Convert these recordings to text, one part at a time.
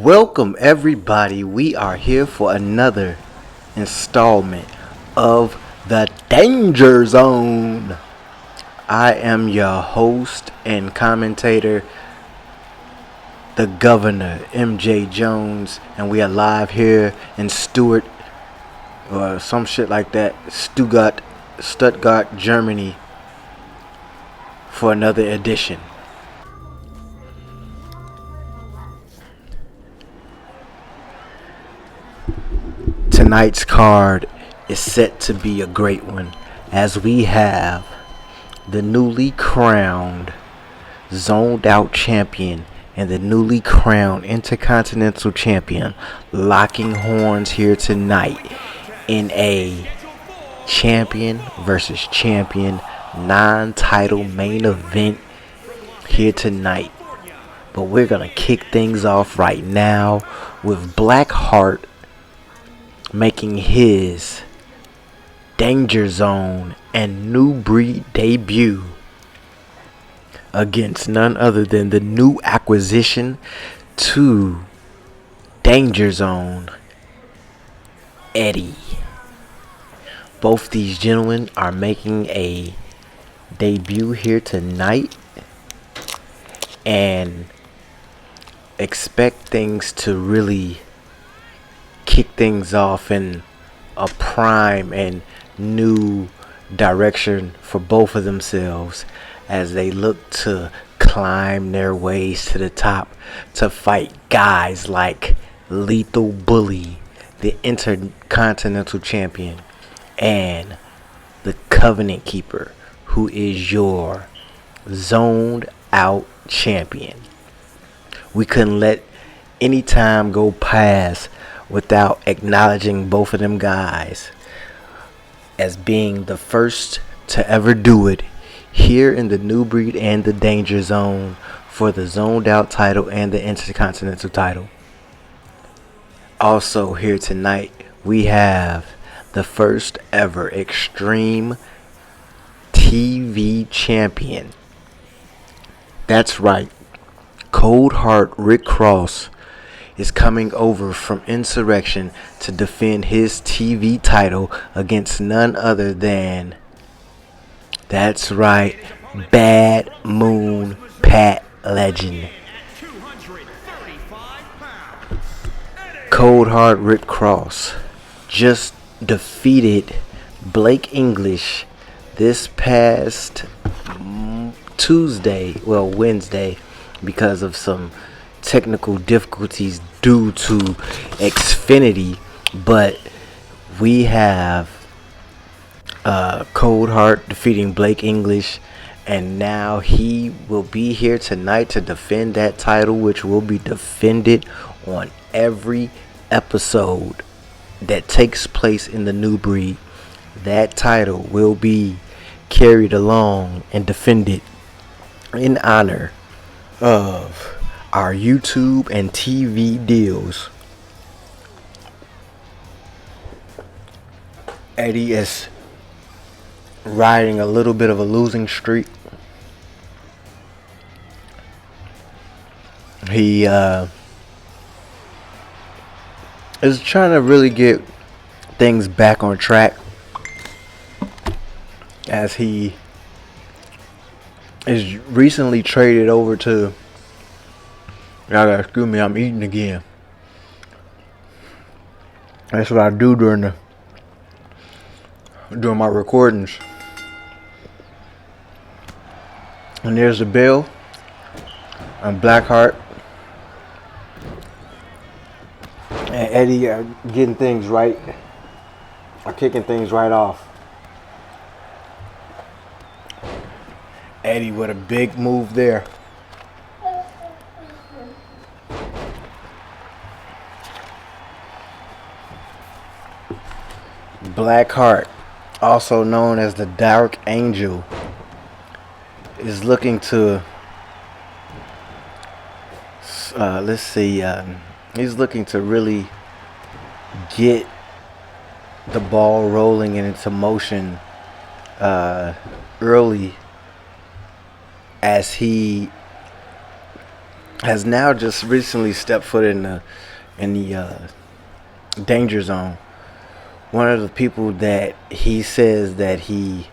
Welcome, everybody. We are here for another installment of the Danger Zone. I am your host and commentator, the Governor, MJ Jones, and we are live here in Stuttgart, or some shit like that, Stuttgart, Germany, for another edition. Tonight's card is set to be a great one, as we have the newly crowned zoned out champion and the newly crowned intercontinental champion locking horns here tonight in a champion versus champion non-title main event here tonight. But we're gonna kick things off right now with Blackheart making his Danger Zone and New Breed debut against none other than the new acquisition to Danger Zone, Eddie. Both these gentlemen are making a debut here tonight, and expect things to really kick things off in a prime and new direction for both of themselves as they look to climb their ways to the top to fight guys like Lethal Bully, the Intercontinental Champion, and the Covenant Keeper, who is your zoned out champion. We couldn't let any time go past without acknowledging both of them guys as being the first to ever do it here in the New Breed and the Danger Zone for the zoned out title and the Intercontinental title. Also here tonight we have the first ever Extreme TV champion. That's right, Cold Heart Rick Cross is coming over from Insurrection to defend his TV title against none other than, that's right, Bad Moon Pat Legend. Cold Hard Rick Cross just defeated Blake English this past Wednesday, because of some technical difficulties due to Xfinity. But we have Cold Heart defeating Blake English, and now he will be here tonight to defend that title, which will be defended on every episode that takes place in the New Breed. That title will be carried along and defended in honor of our YouTube and TV deals. Eddie is riding a little bit of a losing streak. He is trying to really get things back on track as he is recently traded over to, excuse me, I'm eating again. That's what I do during my recordings. And there's the bell on Blackheart and Eddie are getting things right, are kicking things right off. Eddie with a big move there. Blackheart, also known as the Dark Angel, is looking to he's looking to really get the ball rolling and into motion early, as he has now just recently stepped foot in the Danger Zone. One of the people that he says that he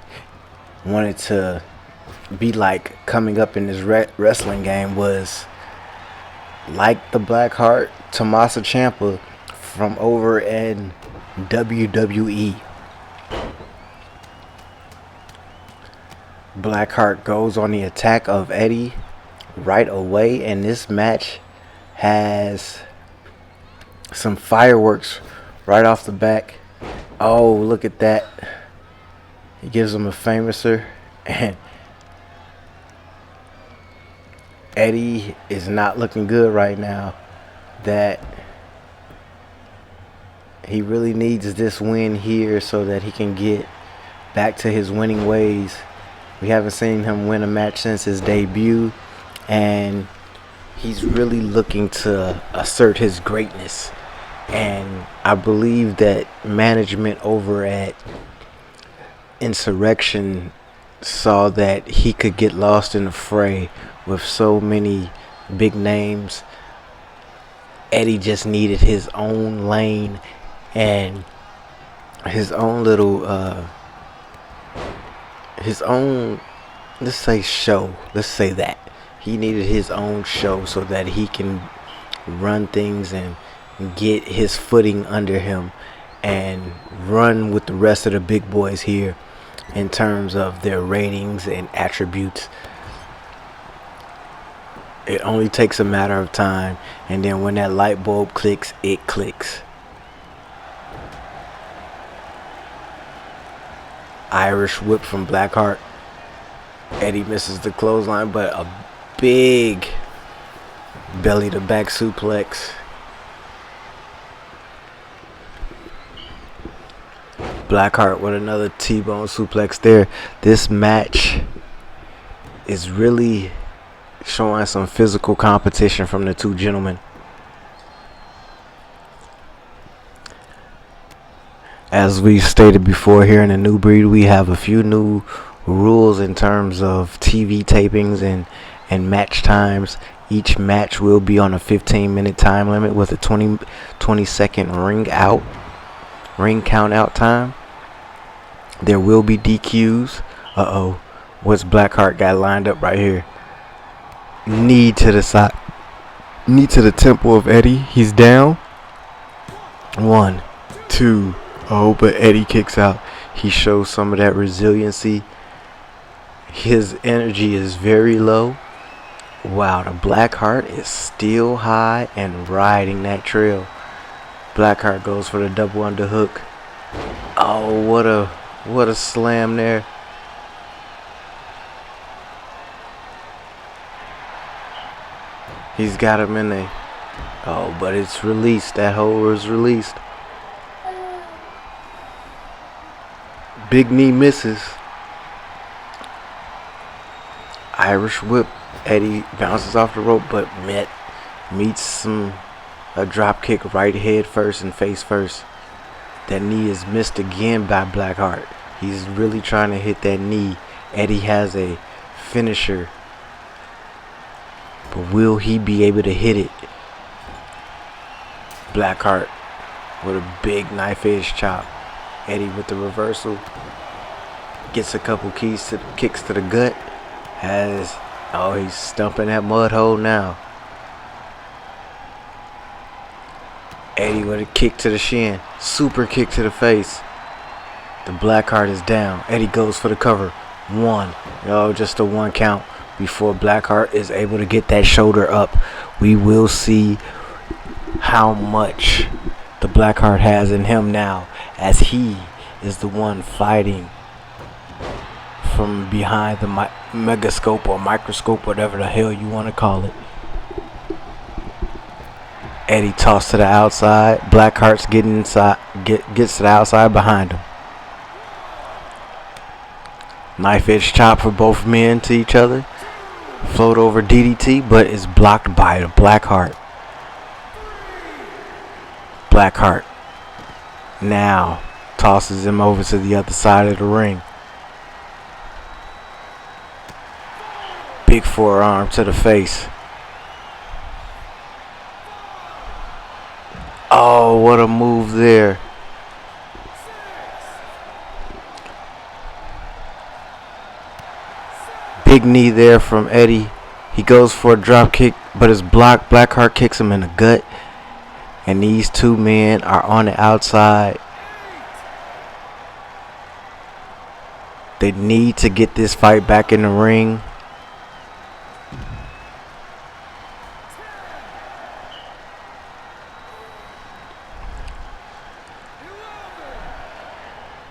wanted to be like coming up in his wrestling game was like the Blackheart, Tommaso Ciampa from over in WWE. Blackheart goes on the attack of Eddie right away, and this match has some fireworks right off the back. Oh, look at that. He gives him a famouser, and Eddie is not looking good right now. That he really needs this win here so that he can get back to his winning ways. We haven't seen him win a match since his debut, and he's really looking to assert his greatness. And I believe that management over at Insurrection saw that he could get lost in the fray with so many big names. Eddie just needed his own lane and his own little his own, let's say, show. Let's say that he needed his own show so that he can run things and get his footing under him and run with the rest of the big boys here in terms of their ratings and attributes. It only takes a matter of time, and then when that light bulb clicks, it clicks. Irish whip from Blackheart. Eddie misses the clothesline, but a big belly to back suplex. Blackheart with another T-bone suplex there. This match is really showing some physical competition from the two gentlemen. As we stated before, here in the New Breed, we have a few new rules in terms of TV tapings and match times. Each match will be on a 15-minute time limit with a 20-second ring count out time. There will be DQs. What's Blackheart got lined up right here? Knee to the side, knee to the temple of Eddie. He's down. 1, 2. Oh, but Eddie kicks out. He shows some of that resiliency. His energy is very low. Wow, the Blackheart is still high and riding that trail. Blackheart goes for the double underhook. Oh, what a slam there. He's got him in there. Oh, but it's released. That hold is released. Big knee misses. Irish whip. Eddie bounces off the rope, but meets a drop kick right head first and face first. That knee is missed again by Blackheart. He's really trying to hit that knee. Eddie has a finisher, but will he be able to hit it? Blackheart with a big knife edge chop. Eddie with the reversal. Gets a couple kicks to the gut. He's stumping that mud hole now. Eddie with a kick to the shin. Super kick to the face. The Blackheart is down. Eddie goes for the cover. 1. Just a 1 count before Blackheart is able to get that shoulder up. We will see how much the Blackheart has in him now, as he is the one fighting from behind the megascope or microscope, whatever the hell you want to call it. Eddie tossed to the outside. Blackheart's getting inside, gets to the outside behind him. Knife edge chop for both men to each other. Float over DDT, but is blocked by the Blackheart. Blackheart now tosses him over to the other side of the ring. Big forearm to the face. Oh, what a move there. Big knee there from Eddie. He goes for a drop kick, but it's blocked. Blackheart kicks him in the gut. And these two men are on the outside. They need to get this fight back in the ring.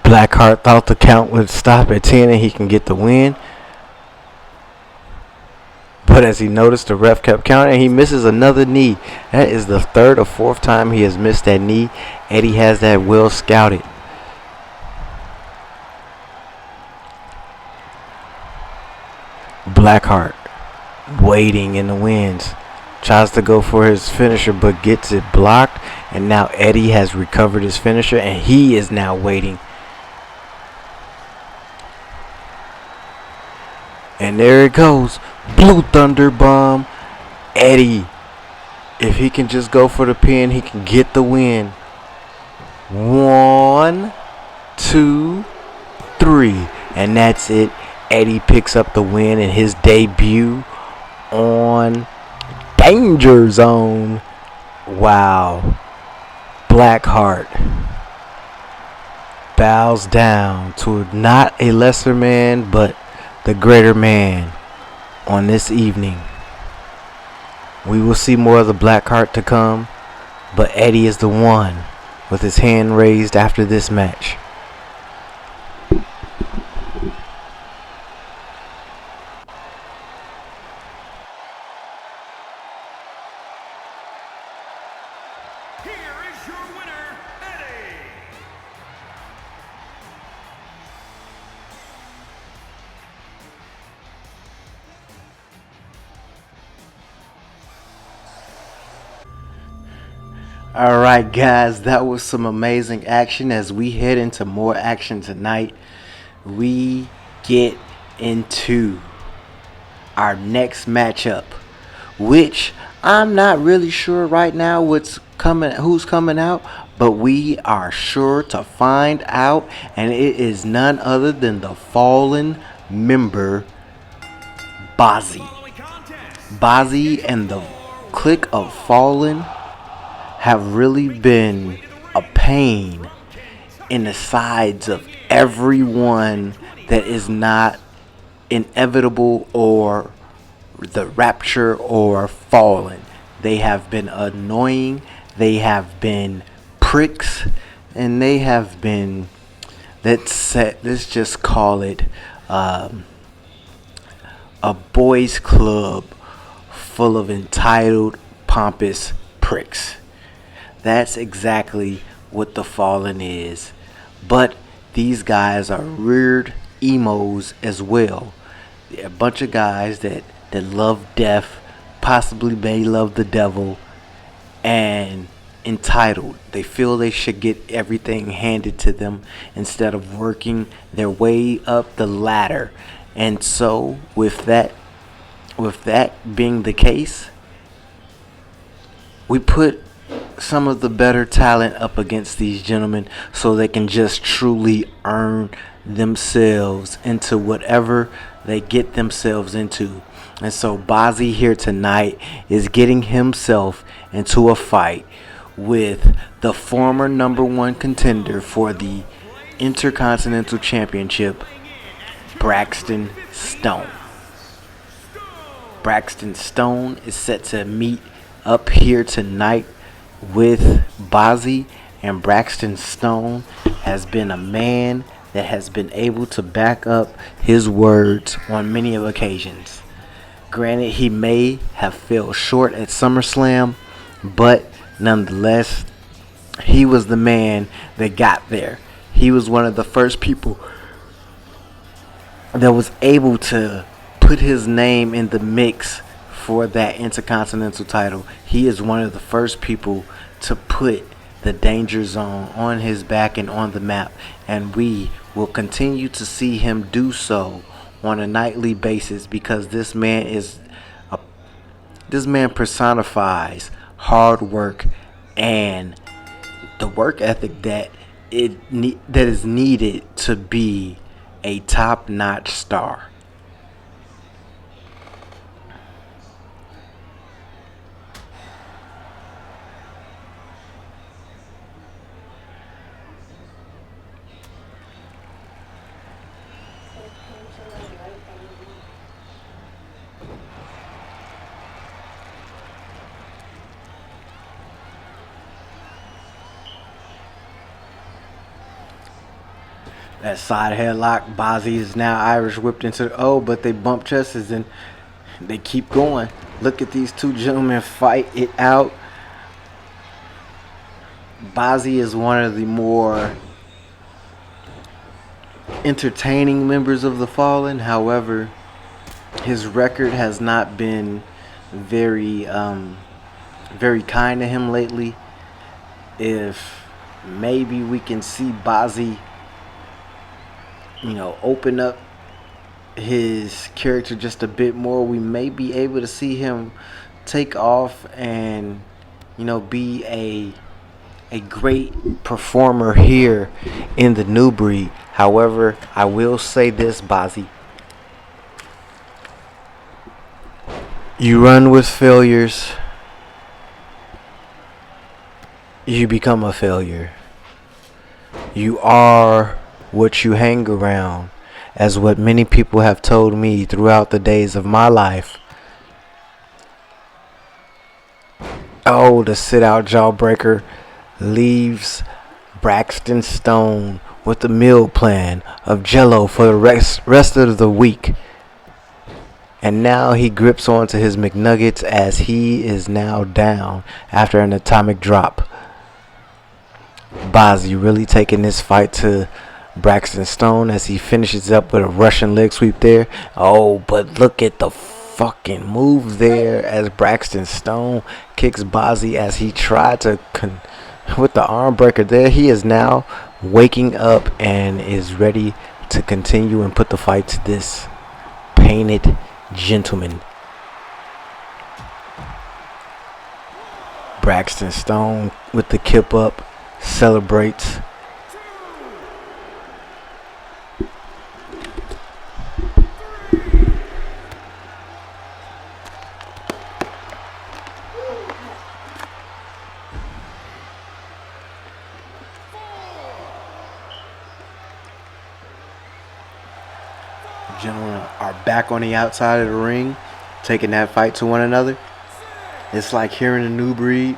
Blackheart thought the count would stop at 10 and he can get the win. But as he noticed, the ref kept counting and he misses another knee. That is the third or fourth time he has missed that knee. Eddie has that well scouted. Blackheart waiting in the wings. Tries to go for his finisher but gets it blocked. And now Eddie has recovered his finisher and he is now waiting. And there it goes. Blue Thunder Bomb. Eddie, if he can just go for the pin, he can get the win. 1, 2, 3. And that's it. Eddie picks up the win in his debut on Danger Zone. Wow. Blackheart bows down to not a lesser man, but the greater man on this evening. We will see more of the Blackheart to come, but Eddie is the one with his hand raised after this match. Here is your winner, Eddie. Alright guys, that was some amazing action. As we head into more action tonight, we get into our next matchup, which I'm not really sure right now who's coming out, but we are sure to find out, and it is none other than the Fallen member Bazzi. Bazzi and the Clique of Fallen have really been a pain in the sides of everyone that is not inevitable or the Rapture or Fallen. They have been annoying, they have been pricks, and they have been, let's just call it a boys club full of entitled, pompous pricks. That's exactly what the Fallen is. But these guys are weird emos as well. They're a bunch of guys that love death, possibly may love the devil, and entitled. They feel they should get everything handed to them instead of working their way up the ladder. And so with that being the case, we put some of the better talent up against these gentlemen so they can just truly earn themselves into whatever they get themselves into. And so Bazzi here tonight is getting himself into a fight with the former #1 contender for the Intercontinental Championship, Braxton Stone. Braxton Stone is set to meet up here tonight with Bazzi, and Braxton Stone has been a man that has been able to back up his words on many of occasions. Granted, he may have fell short at SummerSlam, but nonetheless, he was the man that got there. He was one of the first people that was able to put his name in the mix for that Intercontinental title. He is one of the first people to put the Danger Zone on his back and on the map, and we will continue to see him do so on a nightly basis, because this man personifies hard work and the work ethic that is needed to be a top-notch star. That side headlock, Bozzy is now Irish whipped into the but they bump chests and they keep going. Look at these two gentlemen fight it out. Bozzy is one of the more entertaining members of the Fallen. However, his record has not been very very kind to him lately. If maybe we can see Bozzy, open up his character just a bit more, we may be able to see him take off and be a great performer here in the new breed. However, I will say this, Bozzy. You run with failures, you become a failure. You are what you hang around, as what many people have told me throughout the days of my life. Oh, the sit-out jawbreaker leaves Braxton Stone with a meal plan of Jello for the rest of the week. And now he grips onto his McNuggets as he is now down after an atomic drop. Bozzy really taking this fight to Braxton Stone as he finishes up with a Russian leg sweep there. Oh, but look at the fucking move there as Braxton Stone kicks Bozzy as he tried to with the arm breaker there. He is now waking up and is ready to continue and put the fight to this painted gentleman. Braxton Stone with the kip up celebrates. Gentlemen are back on the outside of the ring, taking that fight to one another. It's like here in the new breed,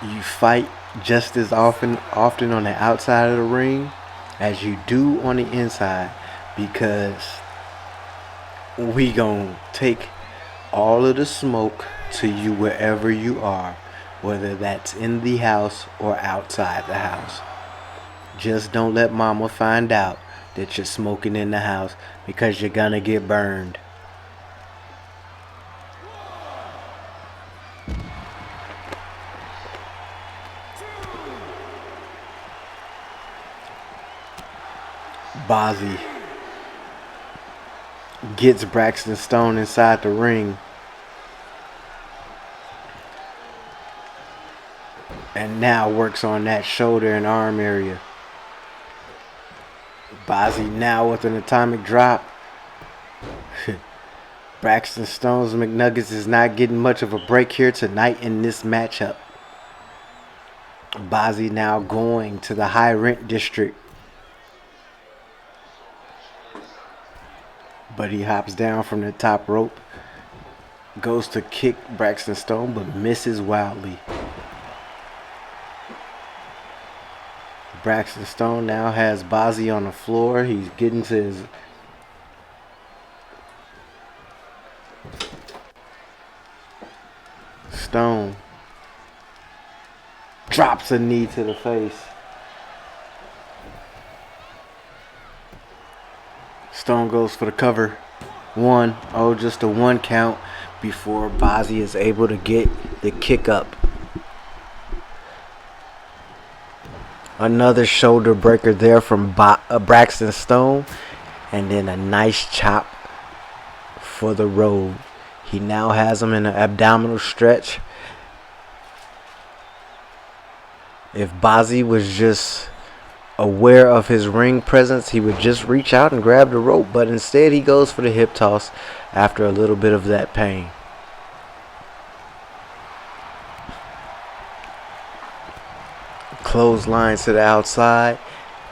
you fight just as often on the outside of the ring as you do on the inside, because we gonna take all of the smoke to you wherever you are, whether that's in the house or outside the house. Just don't let mama find out that you're smoking in the house, because you're gonna get burned. Bozzy gets Braxton Stone inside the ring, and now works on that shoulder and arm area. Bozzy now with an atomic drop. Braxton Stone's McNuggets is not getting much of a break here tonight in this matchup. Bozzy now going to the high rent district, but he hops down from the top rope, goes to kick Braxton Stone, but misses wildly. Braxton Stone now has Bozzy on the floor. He's getting to his Stone drops a knee to the face. Stone goes for the cover. Just a one count before Bozzy is able to get the kick up. Another shoulder breaker there from Braxton Stone. And then a nice chop for the road. He now has him in an abdominal stretch. If Bazzi was just aware of his ring presence, he would just reach out and grab the rope, but instead he goes for the hip toss after a little bit of that pain. Clothesline to the outside,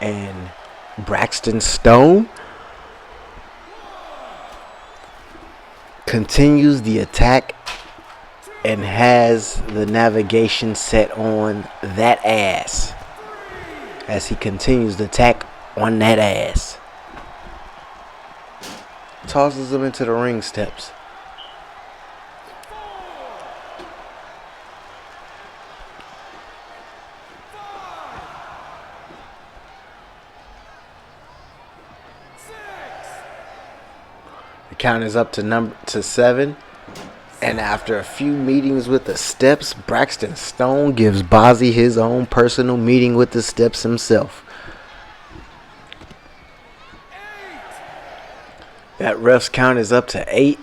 and Braxton Stone continues the attack and has the navigation set on that ass as he continues the attack on that ass. Tosses him into the ring steps. The count is up to 7. And after a few meetings with the steps, Braxton Stone gives Bazzi his own personal meeting with the steps himself. That ref's count is up to 8.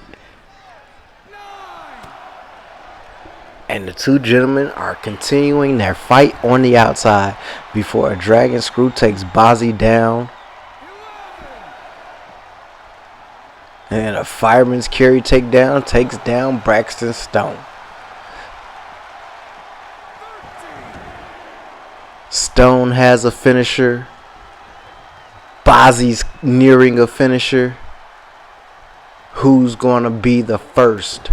And the two gentlemen are continuing their fight on the outside before a dragon screw takes Bazzi down. And a fireman's carry takedown takes down Braxton Stone. Stone has a finisher. Bazzi's nearing a finisher. Who's going to be the first?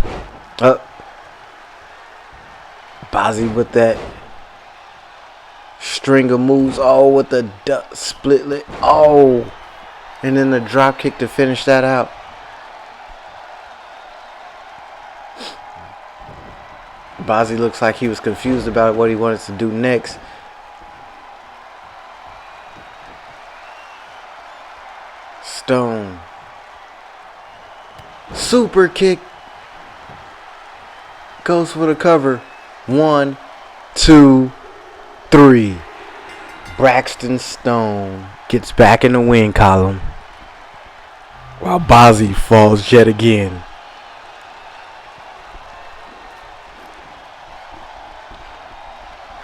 Bazzi with that string of moves. Oh, with the split leg. Oh. And then the drop kick to finish that out. Bazzi looks like he was confused about what he wanted to do next. Stone. Super kick. Goes for the cover. 1, 2, 3. Braxton Stone gets back in the win column, while Bazzi falls yet again.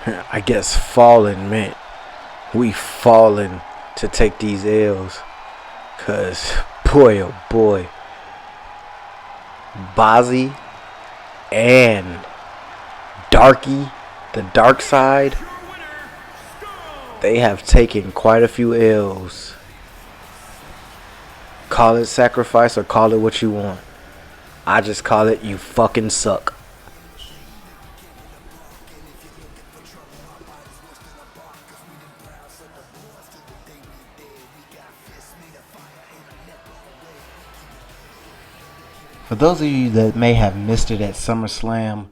I guess falling meant we falling to take these L's. Cause boy oh boy, Bazzi and Darky, the dark side, they have taken quite a few L's. Call it sacrifice or call it what you want. I just call it you fucking suck. For those of you that may have missed it at SummerSlam,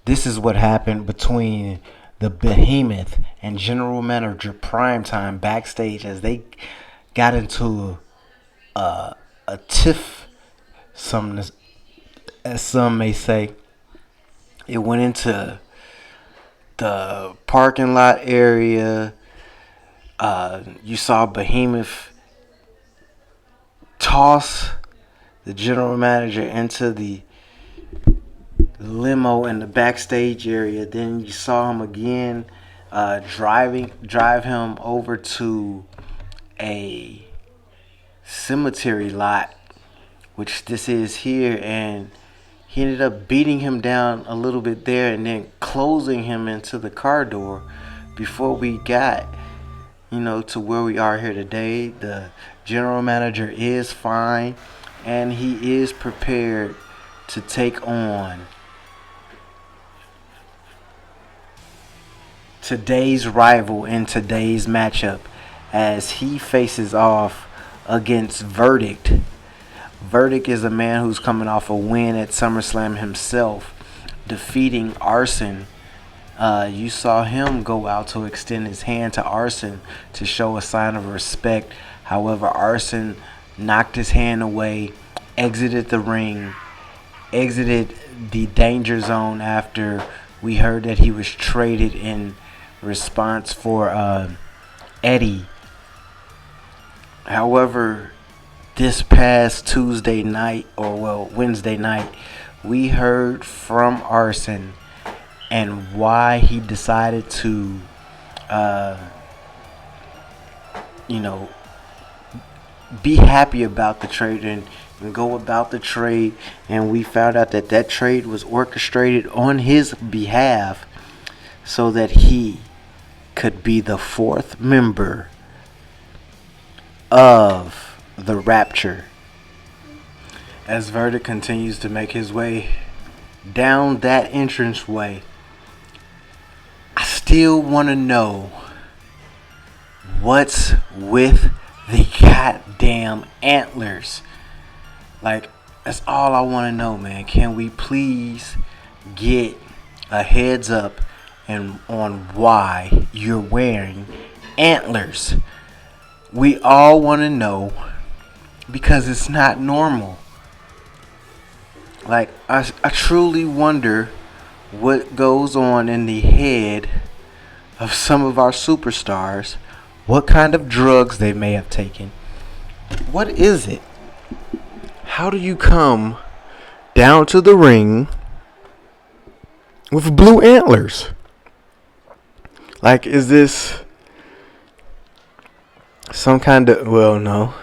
this is what happened between the Behemoth and General Manager Primetime backstage as they got into a tiff, as some may say. It went into the parking lot area. You saw Behemoth toss the general manager into the limo in the backstage area. Then you saw him again drive him over to a cemetery lot, which this is here, and he ended up beating him down a little bit there and then closing him into the car door before we got to where we are here today. The general manager is fine and he is prepared to take on today's rival in today's matchup as he faces off against Verdict. Verdict is a man who's coming off a win at SummerSlam himself, defeating Arson. You saw him go out to extend his hand to Arson to show a sign of respect. However, Arson knocked his hand away, exited the ring, exited the Danger Zone after we heard that he was traded in response for Eddie. However, this past Wednesday night, we heard from Arson and why he decided to you know, be happy about the trade and go about the trade. And we found out that that trade was orchestrated on his behalf so that he could be the fourth member of the Rapture. As Verdict continues to make his way down that entranceway, I still want to know what's with the goddamn antlers. Like, that's all I want to know, man. Can we please get a heads up and on why you're wearing antlers? We all want to know, because it's not normal. Like, I truly wonder what goes on in the head of some of our superstars, what kind of drugs they may have taken. What is it? How do you come down to the ring with blue antlers? Like, is this some kind of, well, no,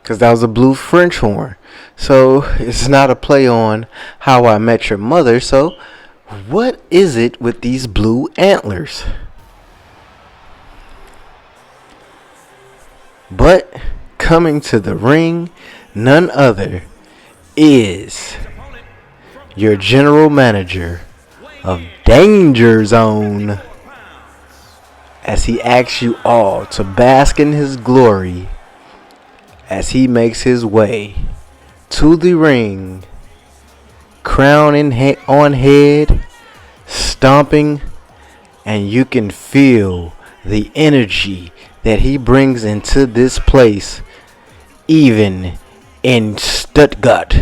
because that was a blue French horn. So it's not a play on How I Met Your Mother. So what is it with these blue antlers? But coming to the ring, none other is your general manager of Danger Zone, as he asks you all to bask in his glory as he makes his way to the ring, crown on head, stomping, and you can feel the energy that he brings into this place, even in Stuttgart,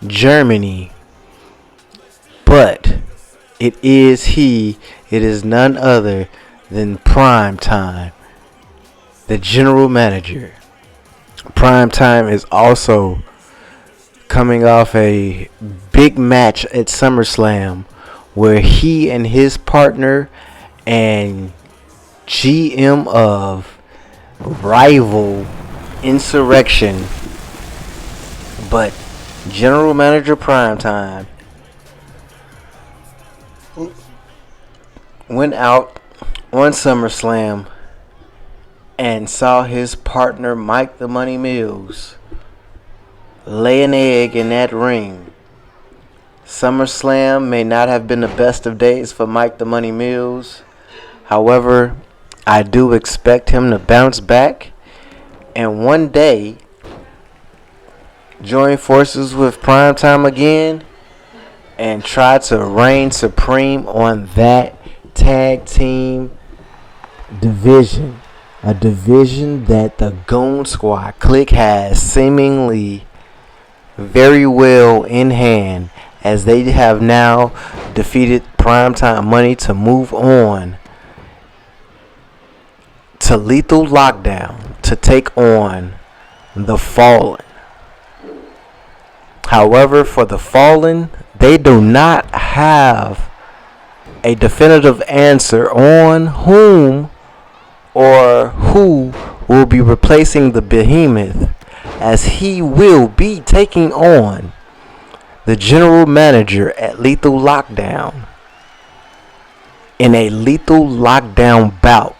Germany. But it is none other than Prime Time, the general manager. Prime Time is also coming off a big match at SummerSlam where he and his partner and GM of Rival Insurrection, but General Manager Primetime went out on SummerSlam and saw his partner Mike the Money Mills lay an egg in that ring. SummerSlam may not have been the best of days for Mike the Money Mills. However, I do expect him to bounce back and one day join forces with Primetime again and try to reign supreme on that tag team division. A division that the Goon Squad clique has seemingly very well in hand, as they have now defeated Primetime Money to move on to Lethal Lockdown to take on the Fallen. However, for the Fallen, they do not have a definitive answer on whom or who will be replacing the Behemoth, as he will be taking on the general manager at Lethal Lockdown in a Lethal Lockdown bout.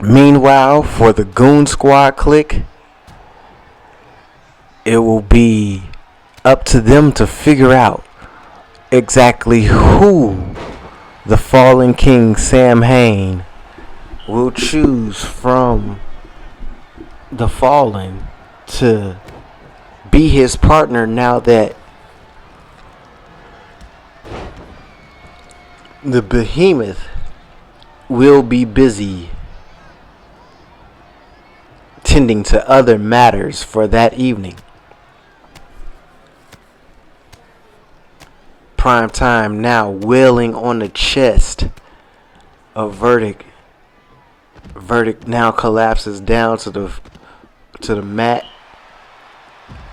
Meanwhile, for the Goon Squad clique, it will be up to them to figure out exactly who the Fallen King Sam Hain will choose from the Fallen to be his partner, now that the Behemoth will be busy tending to other matters for that evening. Primetime now wailing on the chest of Verdict. Verdict now collapses down to the mat.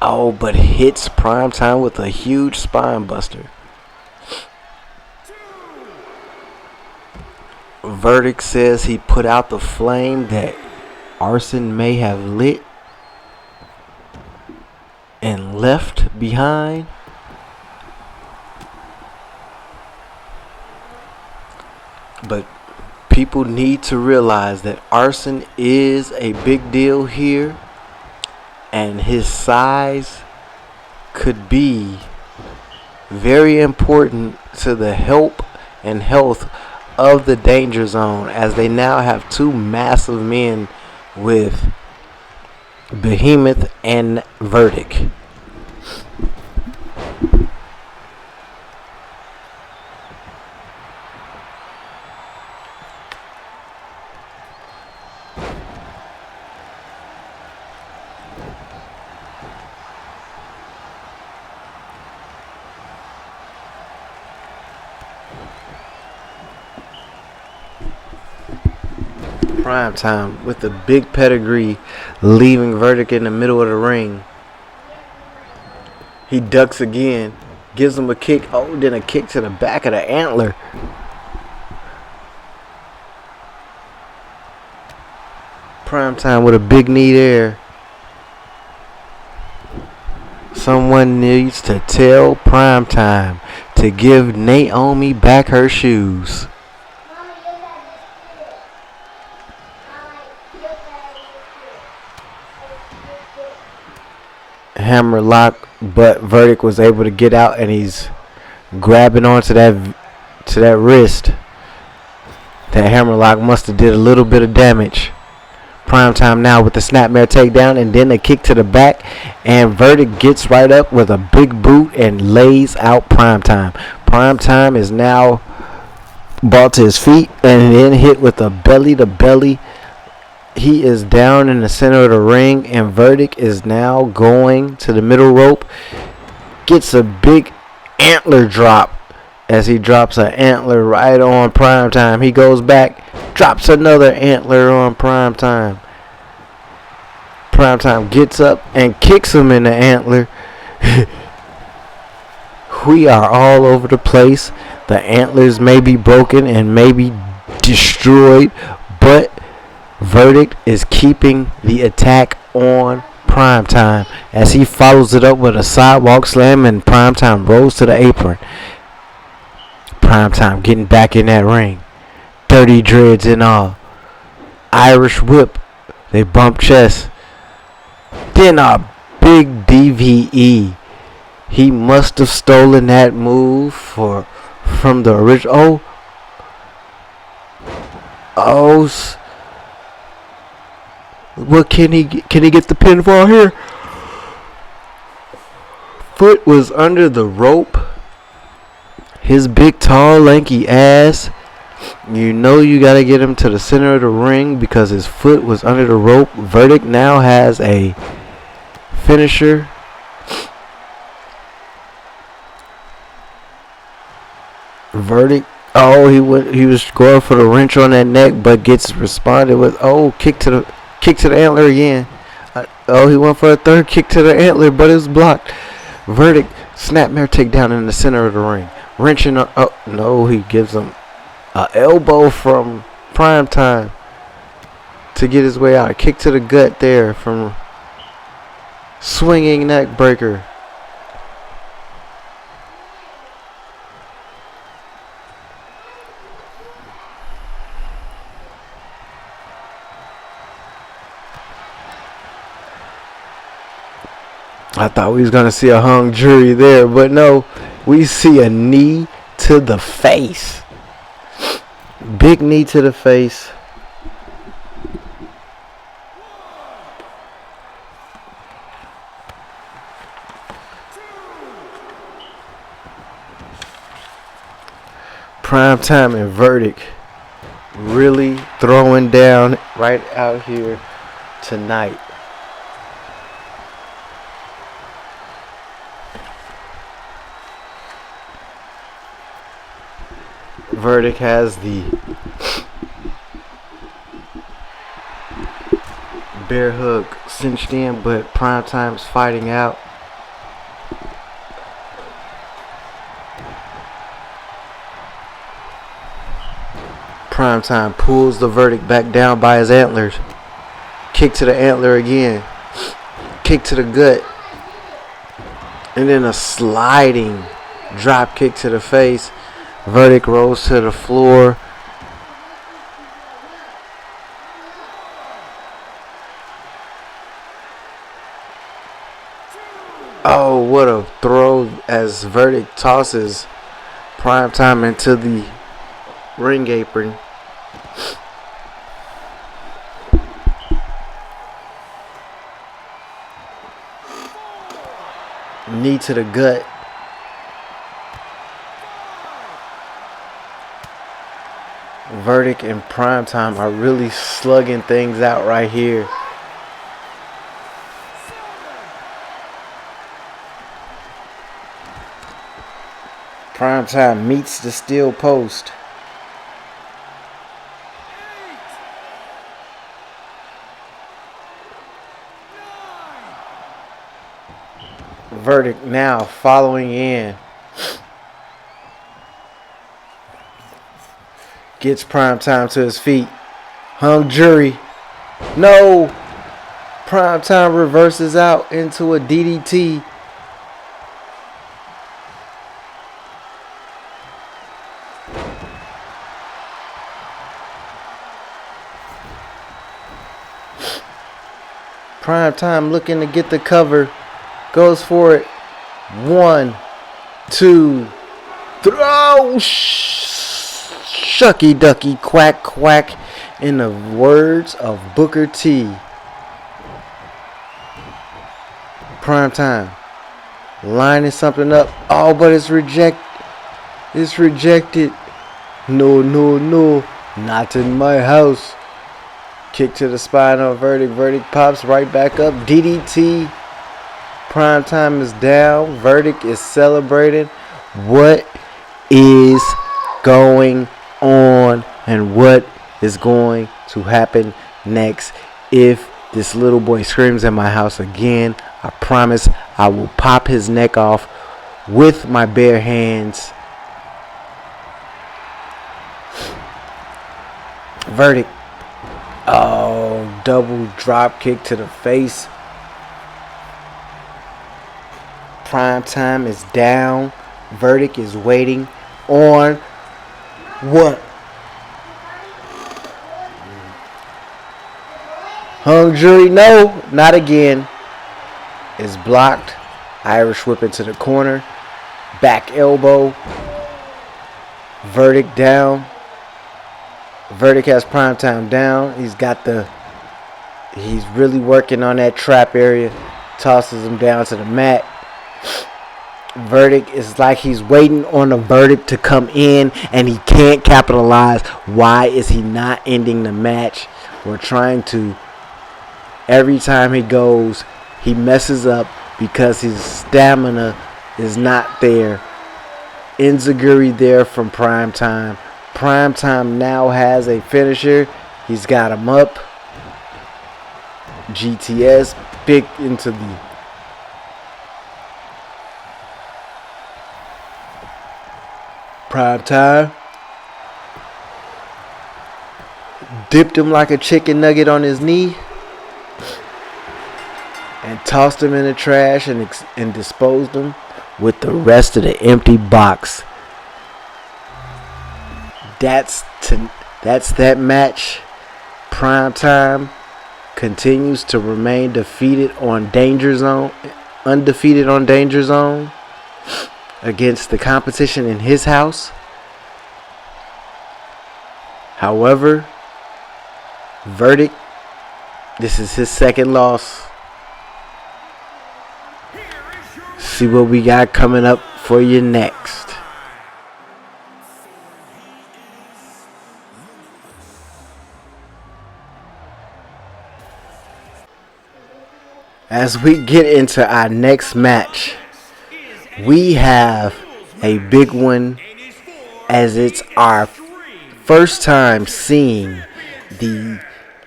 Oh, but hits Primetime with a huge spine buster. Verdict says he put out the flame that arson may have lit and left behind. But people need to realize that arson is a big deal here, and his size could be very important to the help and health of the Danger Zone, as they now have two massive men with Behemoth and Verdict. Prime time with the big pedigree, leaving Verdict in the middle of the ring. He ducks again, gives him a kick. Oh, then a kick to the back of the antler. Prime time with a big knee there. Someone needs to tell Prime time to give Naomi back her shoes. Hammerlock, but Verdict was able to get out, and he's grabbing onto that wrist. That Hammerlock must have did a little bit of damage. Prime time now with the snapmare takedown, and then a kick to the back, and Verdict gets right up with a big boot and lays out Prime time. Prime time is now brought to his feet and then hit with a belly to belly. He is down in the center of the ring, and Verdict is now going to the middle rope. Gets a big antler drop as he drops an antler right on Prime time. He goes back, drops another antler on Prime time. Prime time gets up and kicks him in the antler. We are all over the place. The antlers may be broken and may be destroyed, but Verdict is keeping the attack on Prime time as he follows it up with a sidewalk slam, and Prime time rolls to the apron. Prime time getting back in that ring. Dirty dreads and all. Irish whip. They bump chest. Then a big DVE. He must have stolen that move from the original. What can he get the pinfall here? Foot was under the rope. His big, tall, lanky ass. You know you got to get him to the center of the ring because his foot was under the rope. Verdict now has a finisher. Verdict. Oh, he was going for the wrench on that neck, but gets responded with kick to the antler again. He went for a third kick to the antler, but it's blocked. Verdict snapmare takedown in the center of the ring. Wrenching. No, he gives him an elbow from Prime time to get his way out. A kick to the gut there from swinging neck breaker. I thought we was going to see a hung jury there, but no. We see a knee to the face. Big knee to the face. Prime time and Verdict really throwing down right out here tonight. Verdict has the bear hug cinched in, but Prime time's fighting out. Primetime pulls the Verdict back down by his antlers. Kick to the antler again. Kick to the gut. And then a sliding drop kick to the face. Verdict rolls to the floor. Oh, what a throw as Verdict tosses Primetime into the ring apron. Knee to the gut. Verdict and Primetime are really slugging things out right here. Primetime meets the steel post. Verdict now following in. Gets Primetime to his feet. Hung jury. No! Primetime reverses out into a DDT. Primetime looking to get the cover. Goes for it. 1, 2, 3. Oh, shucky ducky quack quack, in the words of Booker T. Primetime lining something up. Oh, but it's rejected. It's rejected. No, no, no. Not in my house. Kick to the spine of Verdict. Verdict pops right back up. DDT. Primetime is down. Verdict is celebrating. What is going on and what is going to happen next? If this little boy screams at my house again, I promise I will pop his neck off with my bare hands. Verdict. Oh, double drop kick to the face. Primetime is down. Verdict is waiting on what? Hung jury, no, not again. Is blocked. Irish whip into the corner. Back elbow. Verdict down. Verdict has Primetime down. He's really working on that trap area. Tosses him down to the mat. Verdict is like he's waiting on a Verdict to come in and he can't capitalize. Why is he not ending the match? We're trying to. Every time he goes, he messes up because his stamina is not there. Enziguri there from Primetime. Primetime now has a finisher. He's got him up. GTS big into the Primetime. Dipped him like a chicken nugget on his knee. And tossed him in the trash and disposed him with the rest of the empty box. That's that match. Primetime continues to remain undefeated on Danger Zone against the competition in his house. However, Verdict, this is his second loss. See what we got coming up for you next. As we get into our next match, we have a big one, as it's our first time seeing the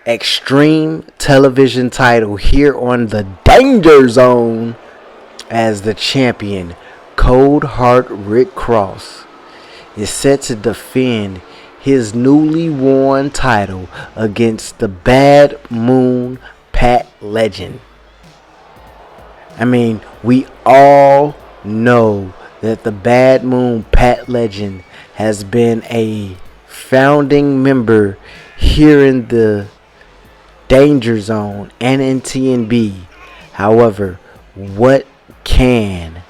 Extreme Television title here on the Danger Zone, as the champion, Cold Heart Rick Cross, is set to defend his newly won title against the Bad Moon Pat Legend. I mean, we all know that the Bad Moon Pat Legend has been a founding member here in the Danger Zone and in TNB. However, what can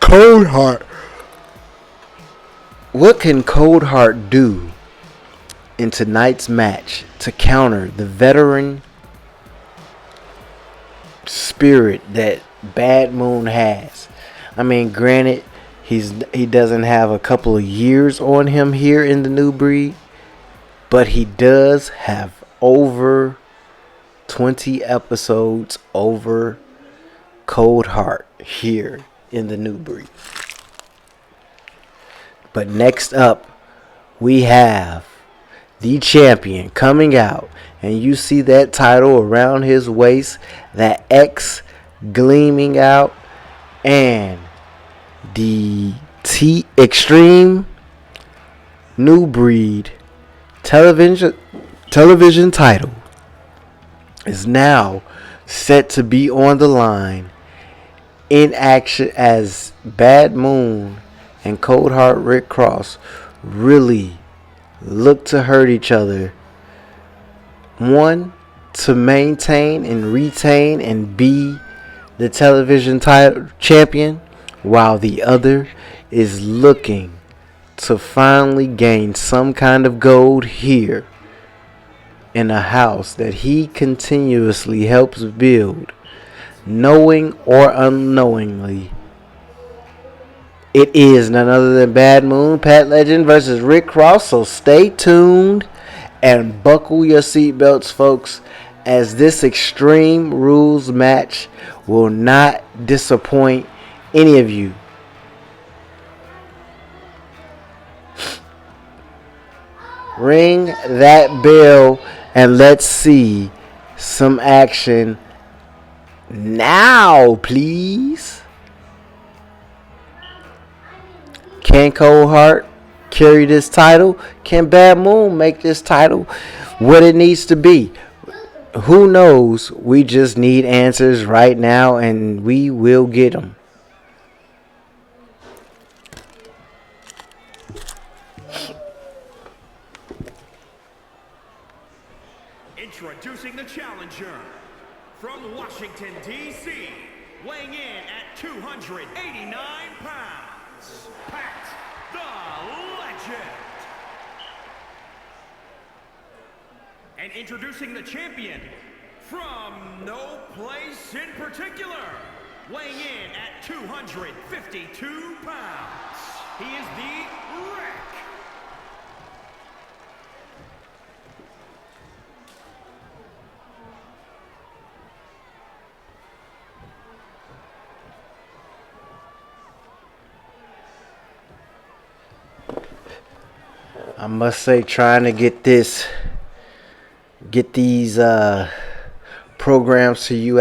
Cold Heart do in tonight's match to counter the veteran spirit that Bad Moon has? I mean, granted, he doesn't have a couple of years on him here in the new breed, but he does have over 20 episodes over Cold Heart here in the new breed. But next up, we have the champion coming out, and you see that title around his waist, that X gleaming out, and the Extreme New Breed television title is now set to be on the line in action as Bad Moon and Cold Heart Rick Cross really look to hurt each other. One, to maintain and retain and be the television title champion, while the other is looking to finally gain some kind of gold here in a house that he continuously helps build, knowing or unknowingly. It is none other than Bad Moon Pat Legend versus Rick Cross. So stay tuned and buckle your seatbelts, folks, as this Extreme Rules match will not disappoint any of you. Ring that bell and let's see some action now, please. Can Cold Heart carry this title? Can Bad Moon make this title what it needs to be? Who knows? We just need answers right now, and we will get them. Introducing the challenger from Washington, D.C., weighing in at 289 pounds, Pat the Legend. And introducing the champion from no place in particular, weighing in at 252 pounds, he is the Rick. I must say, trying to get these programs to you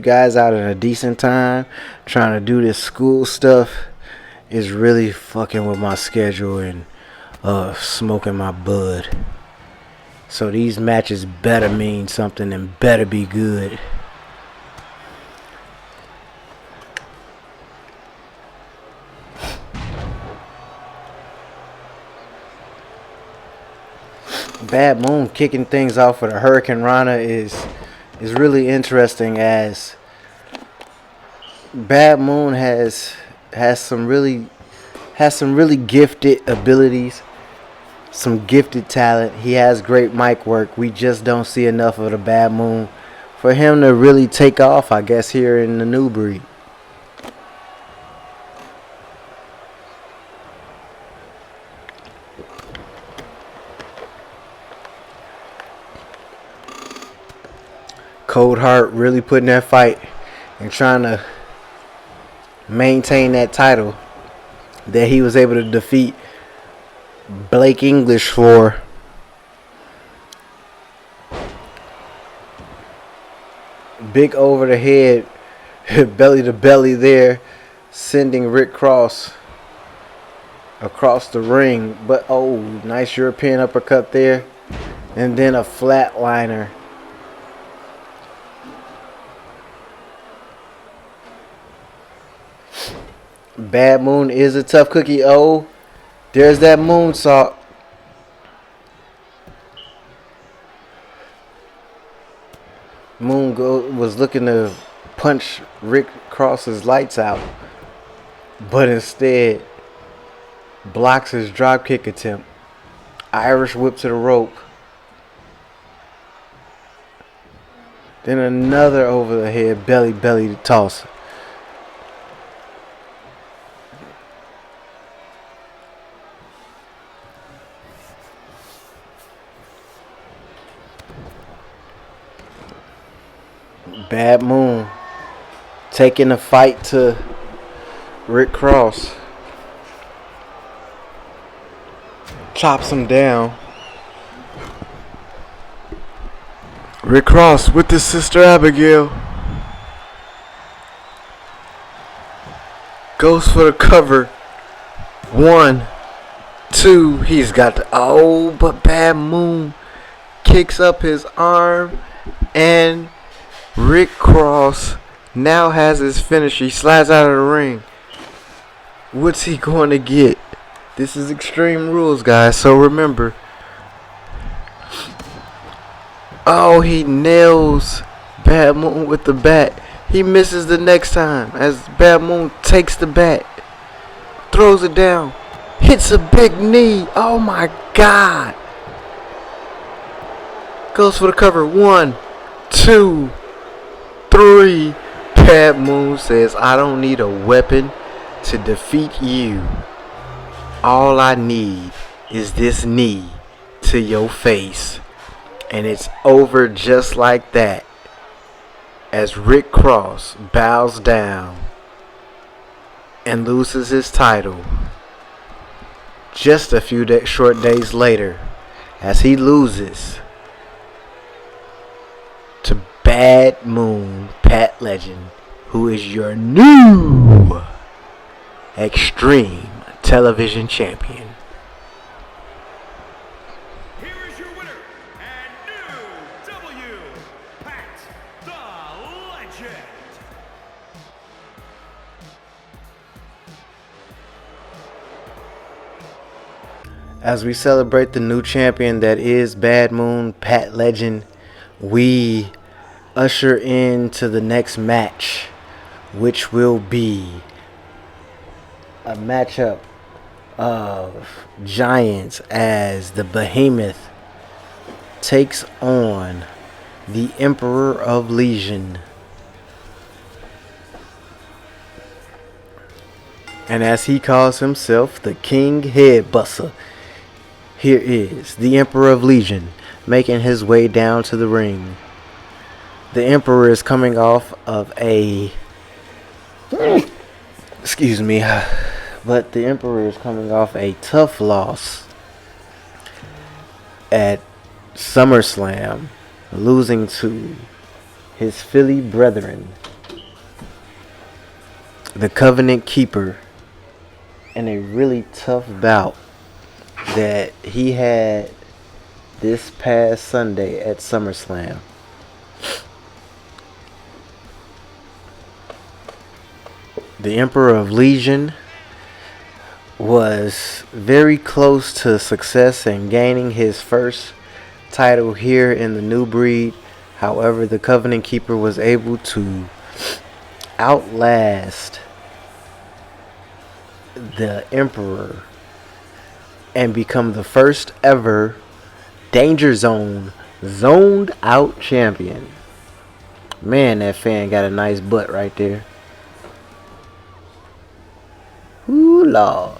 guys out at a decent time, trying to do this school stuff is really fucking with my schedule and smoking my bud. So these matches better mean something and better be good. Bad Moon kicking things off with a Hurricane Rana is really interesting, as Bad Moon has some really gifted abilities, some gifted talent. He has great mic work. We just don't see enough of the Bad Moon for him to really take off, I guess, here in the new breed. Cold Heart really putting that fight and trying to maintain that title that he was able to defeat Blake English for. Big over the head, belly to belly there, sending Rick Cross across the ring. But, oh, nice European uppercut there. And then a flatliner. Bad Moon is a tough cookie. Oh, there's that moonsault. Was looking to punch Rick Cross's lights out, but instead blocks his dropkick attempt. Irish whip to the rope. Then another over the head belly toss. Bad Moon taking the fight to Rick Cross. Chops him down. Rick Cross with his sister Abigail. Goes for the cover. 1, 2. He's got the... Oh, but Bad Moon kicks up his arm. And Rick Cross now has his finish. He slides out of the ring. What's he going to get? This is Extreme Rules, guys. So remember. Oh, he nails Bad Moon with the bat. He misses the next time as Bad Moon takes the bat. Throws it down. Hits a big knee. Oh my God. Goes for the cover. 1, 2, 3. Bad Moon says, I don't need a weapon to defeat you. All I need is this knee to your face. And it's over just like that as Rick Cross bows down and loses his title just a few short days later as he loses to Bad Moon Pat Legend, who is your new Extreme Television Champion. As we celebrate the new champion that is Bad Moon Pat Legend, we usher into the next match, which will be a matchup of giants as the Behemoth takes on the Emperor of Legion. And as he calls himself, the King Headbuster. Here is the Emperor of Legion making his way down to the ring. The Emperor is coming off of a... Excuse me. But the Emperor is coming off a tough loss at SummerSlam, losing to his Philly brethren, the Covenant Keeper, in a really tough bout that he had this past Sunday at SummerSlam. The Emperor of Legion was very close to success and gaining his first title here in the New Breed. However, the Covenant Keeper was able to outlast the Emperor and become the first ever Danger Zone zoned out champion. Man, that fan got a nice butt right there. Ooh, Lord.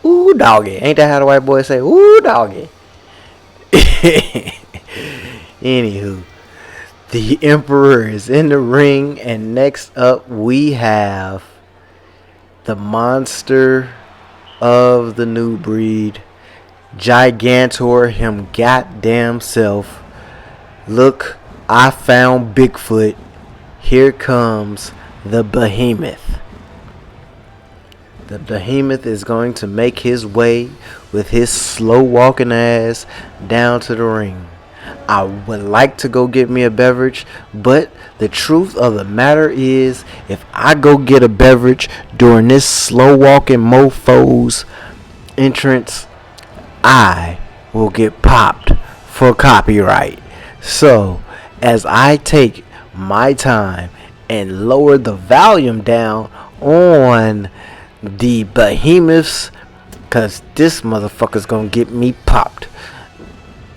Ooh, doggy. Ain't that how the white boys say? Ooh, doggy. Anywho, the Emperor is in the ring, and next up we have the monster of the New Breed, Gigantor him goddamn self. Look, I found Bigfoot. Here comes the Behemoth. The behemoth is going to make his way with his slow walking ass down to the ring. I would like to go get me a beverage, but the truth of the matter is, if I go get a beverage during this slow walking mofo's entrance, I will get popped for copyright. So, as I take my time and lower the volume down on the behemoths, cause this motherfucker's gonna get me popped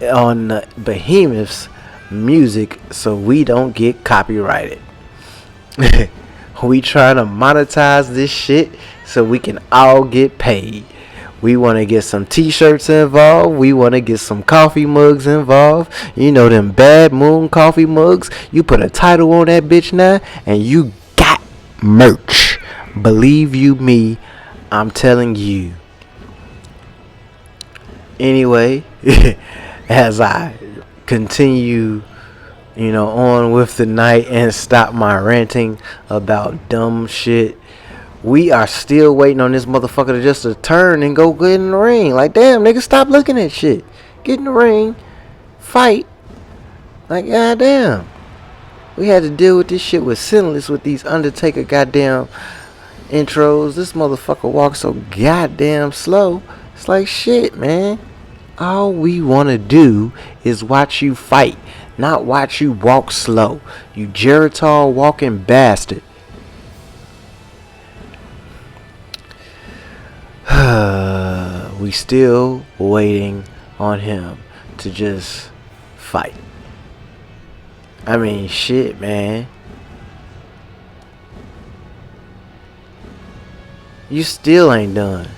on the behemoths music, so we don't get copyrighted. We trying to monetize this shit so we can all get paid. We want to get some t-shirts involved. We want to get some coffee mugs involved. You know them Bad Moon coffee mugs. You put a title on that bitch now and you got merch. Believe you me, I'm telling you. Anyway, as I continue, on with the night and stop my ranting about dumb shit, we are still waiting on this motherfucker to just to turn and go get in the ring. Like, damn, nigga, stop looking at shit. Get in the ring, fight. Like, goddamn. We had to deal with this shit with Sinless with these Undertaker goddamn intros. This motherfucker walks so goddamn slow. It's like, shit, man. All we want to do is watch you fight, not watch you walk slow. You Geritol walking bastard. We still waiting on him to just fight. I mean, shit, man. You still ain't done.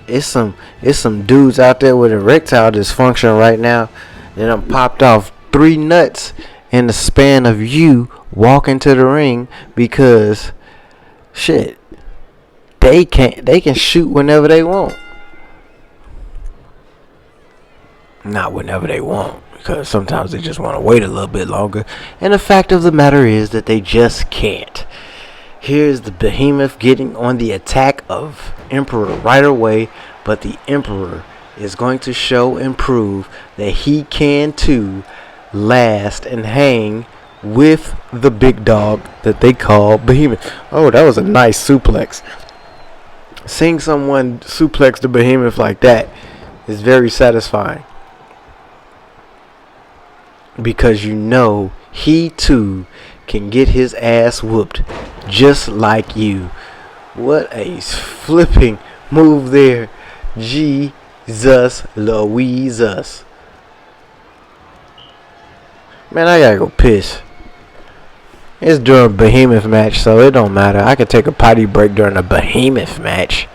It's some dudes out there with erectile dysfunction right now that done popped off 3 nuts in the span of you walking to the ring because shit, they can shoot whenever they want. Not whenever they want, because sometimes they just want to wait a little bit longer. And the fact of the matter is that they just can't. Here's the behemoth getting on the attack of Emperor right away, but the Emperor is going to show and prove that he can too last and hang with the big dog that they call Behemoth. Oh, that was a nice suplex. Seeing someone suplex the Behemoth like that is very satisfying, because he too can get his ass whooped just like you. What a flipping move there. Jesus Louises. Man, I gotta go piss. It's during a Behemoth match, so it don't matter. I could take a potty break during a Behemoth match.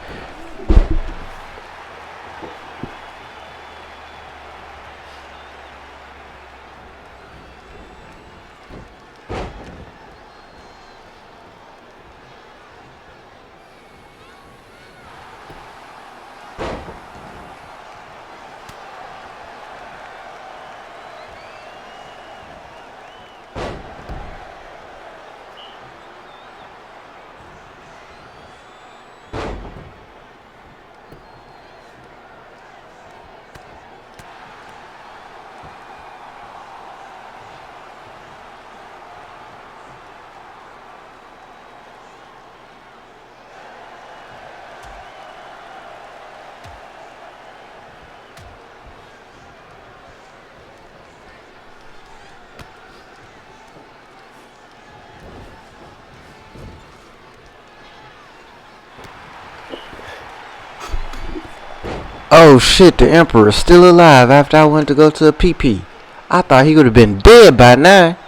Oh shit, the Emperor's still alive after I went to go to a PP. I thought he would have been dead by now.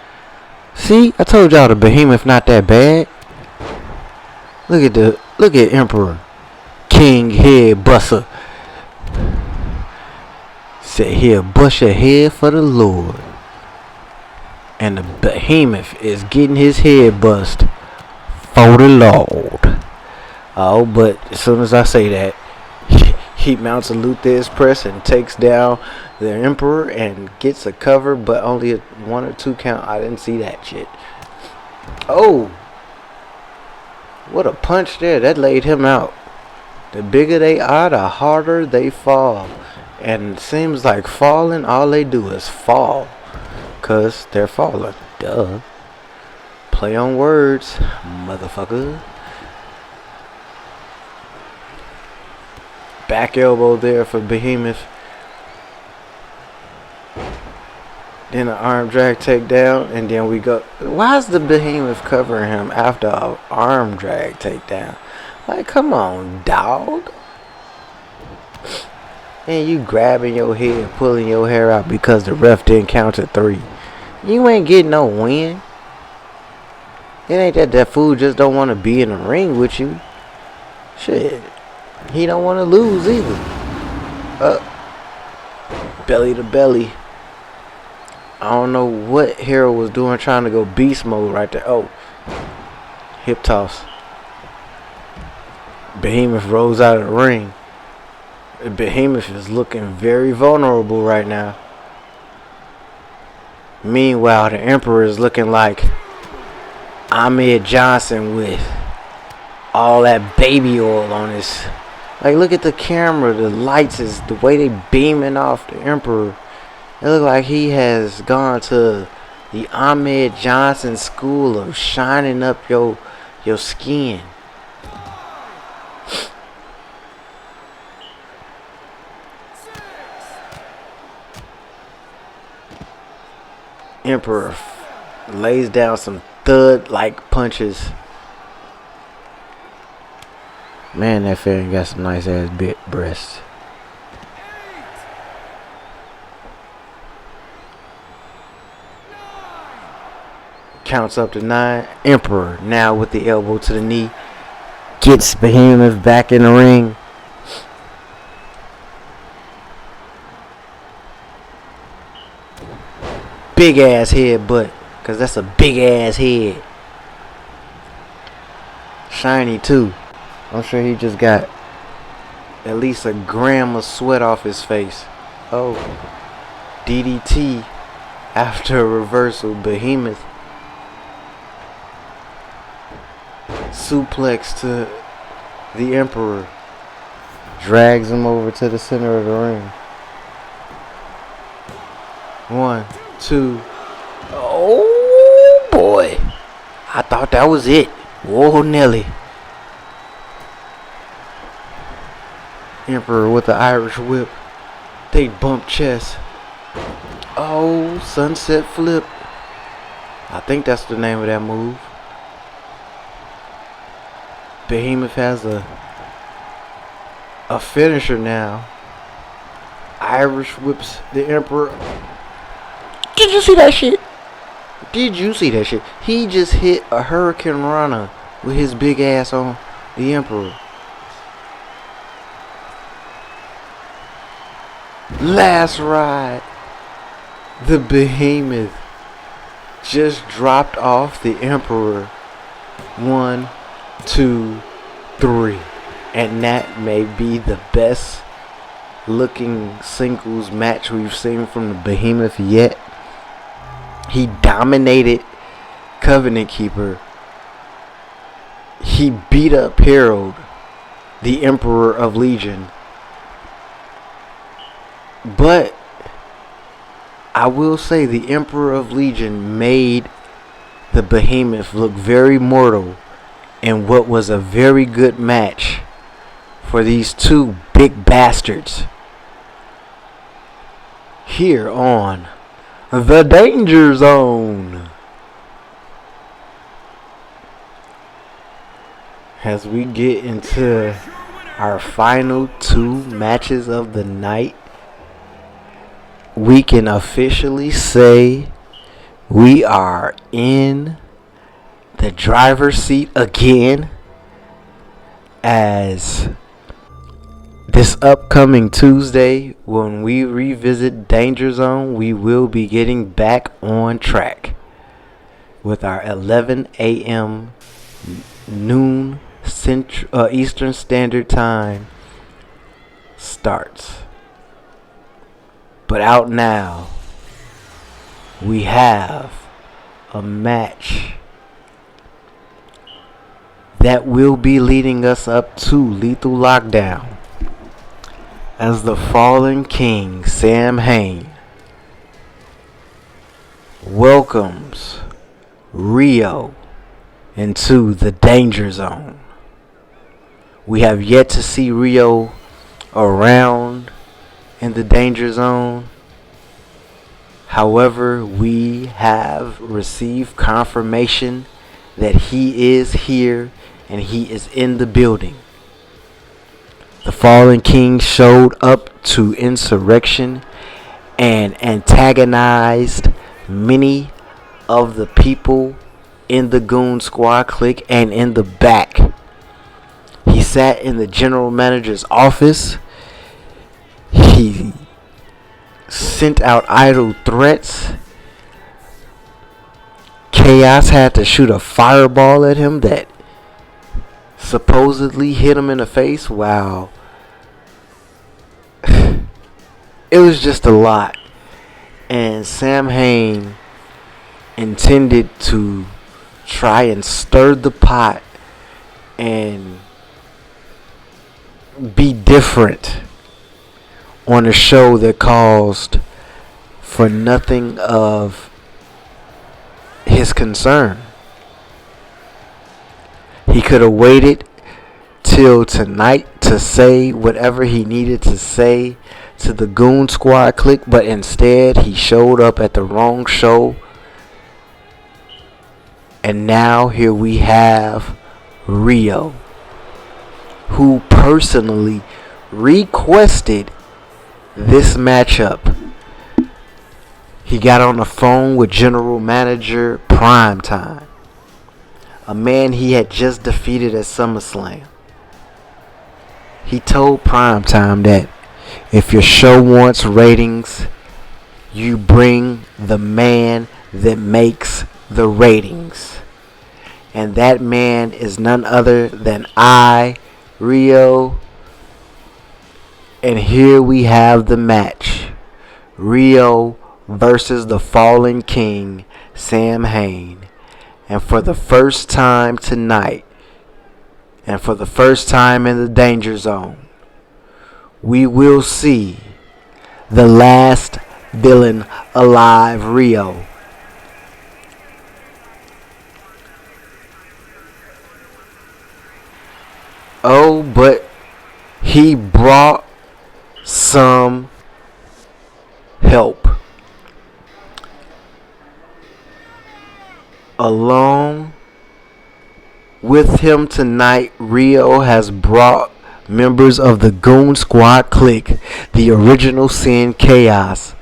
See, I told y'all the Behemoth not that bad. Look at Emperor. King Head Buster. Said he'll bust your head for the Lord. And the Behemoth is getting his head bust for the Lord. Oh, but as soon as I say that, he mounts a Luthez press and takes down the Emperor and gets a cover, but only a 1 or 2 count. I didn't see that shit. Oh, what a punch there. That laid him out. The bigger they are, the harder they fall. And it seems like falling, all they do is fall. Because they're falling. Duh. Play on words, motherfucker. Back elbow there for Behemoth. Then an arm drag takedown, and then we go. Why is the Behemoth covering him after an arm drag takedown? Like, come on, dog. And you grabbing your head, pulling your hair out because the ref didn't count to 3. You ain't getting no win. It ain't that fool just don't want to be in the ring with you. Shit. He don't want to lose either. Belly to belly. I don't know what Hero was doing trying to go beast mode right there. Oh. Hip toss. Behemoth rolls out of the ring. Behemoth is looking very vulnerable right now. Meanwhile, the Emperor is looking like Ahmed Johnson with all that baby oil on his. Like, look at the camera, the lights, is the way they beaming off the Emperor. It look like he has gone to the Ahmed Johnson school of shining up your skin. Emperor lays down some thud-like punches. Man, that fan got some nice ass bit breasts. Counts up to 9. Emperor now with the elbow to the knee. Gets Behemoth back in the ring. Big ass headbutt. Because that's a big ass head. Shiny too. I'm sure he just got at least a gram of sweat off his face. Oh. DDT after a reversal. Behemoth. Suplex to the Emperor. Drags him over to the center of the ring. 1, 2. Oh boy. I thought that was it. Whoa, Nelly. Emperor with the Irish whip. They bump chest. Oh, sunset flip. I think that's the name of that move. Behemoth has a finisher now. Irish whips the Emperor. Did you see that shit? Did you see that shit? He just hit a Hurricane Rana with his big ass on the Emperor. Last ride. The Behemoth just dropped off the Emperor. 1, 2, 3. And that may be the best looking singles match we've seen from the Behemoth yet. He dominated Covenant Keeper. He beat up Harold, the Emperor of Legion. But I will say the Emperor of Legion made the Behemoth look very mortal in what was a very good match for these two big bastards here on the Danger Zone. As we get into our final 2 matches of the night, we can officially say we are in the driver's seat again, as this upcoming Tuesday, when we revisit Danger Zone, we will be getting back on track with our 11 a.m. noon Eastern Standard Time starts. But out now, we have a match that will be leading us up to Lethal Lockdown as the fallen king, Sam Hain, welcomes Rio into the Danger Zone. We have yet to see Rio around in the Danger Zone. However, we have received confirmation that he is here and he is in the building. The Fallen King showed up to Insurrection and antagonized many of the people in the Goon Squad clique and in the back. He sat in the general manager's office. He sent out idle threats. Chaos had to shoot a fireball at him that supposedly hit him in the face. Wow. It was just a lot. And Sam Hain intended to try and stir the pot and be different on a show that caused for nothing of his concern. He could have waited till tonight to say whatever he needed to say to the Goon Squad clique, but instead he showed up at the wrong show. And now here we have Rio, who personally requested this matchup. He got on the phone with General Manager Primetime, a man he had just defeated at SummerSlam. He told Primetime that if your show wants ratings, you bring the man that makes the ratings. And that man is none other than Rio. And here we have the match. Rio versus the Fallen King, Sam Hain. And for the first time tonight, and for the first time in the Danger Zone, we will see the last villain alive, Rio. Oh, but he brought some help. Along with him tonight, Rio has brought members of the Goon Squad clique, the original Sin Chaos,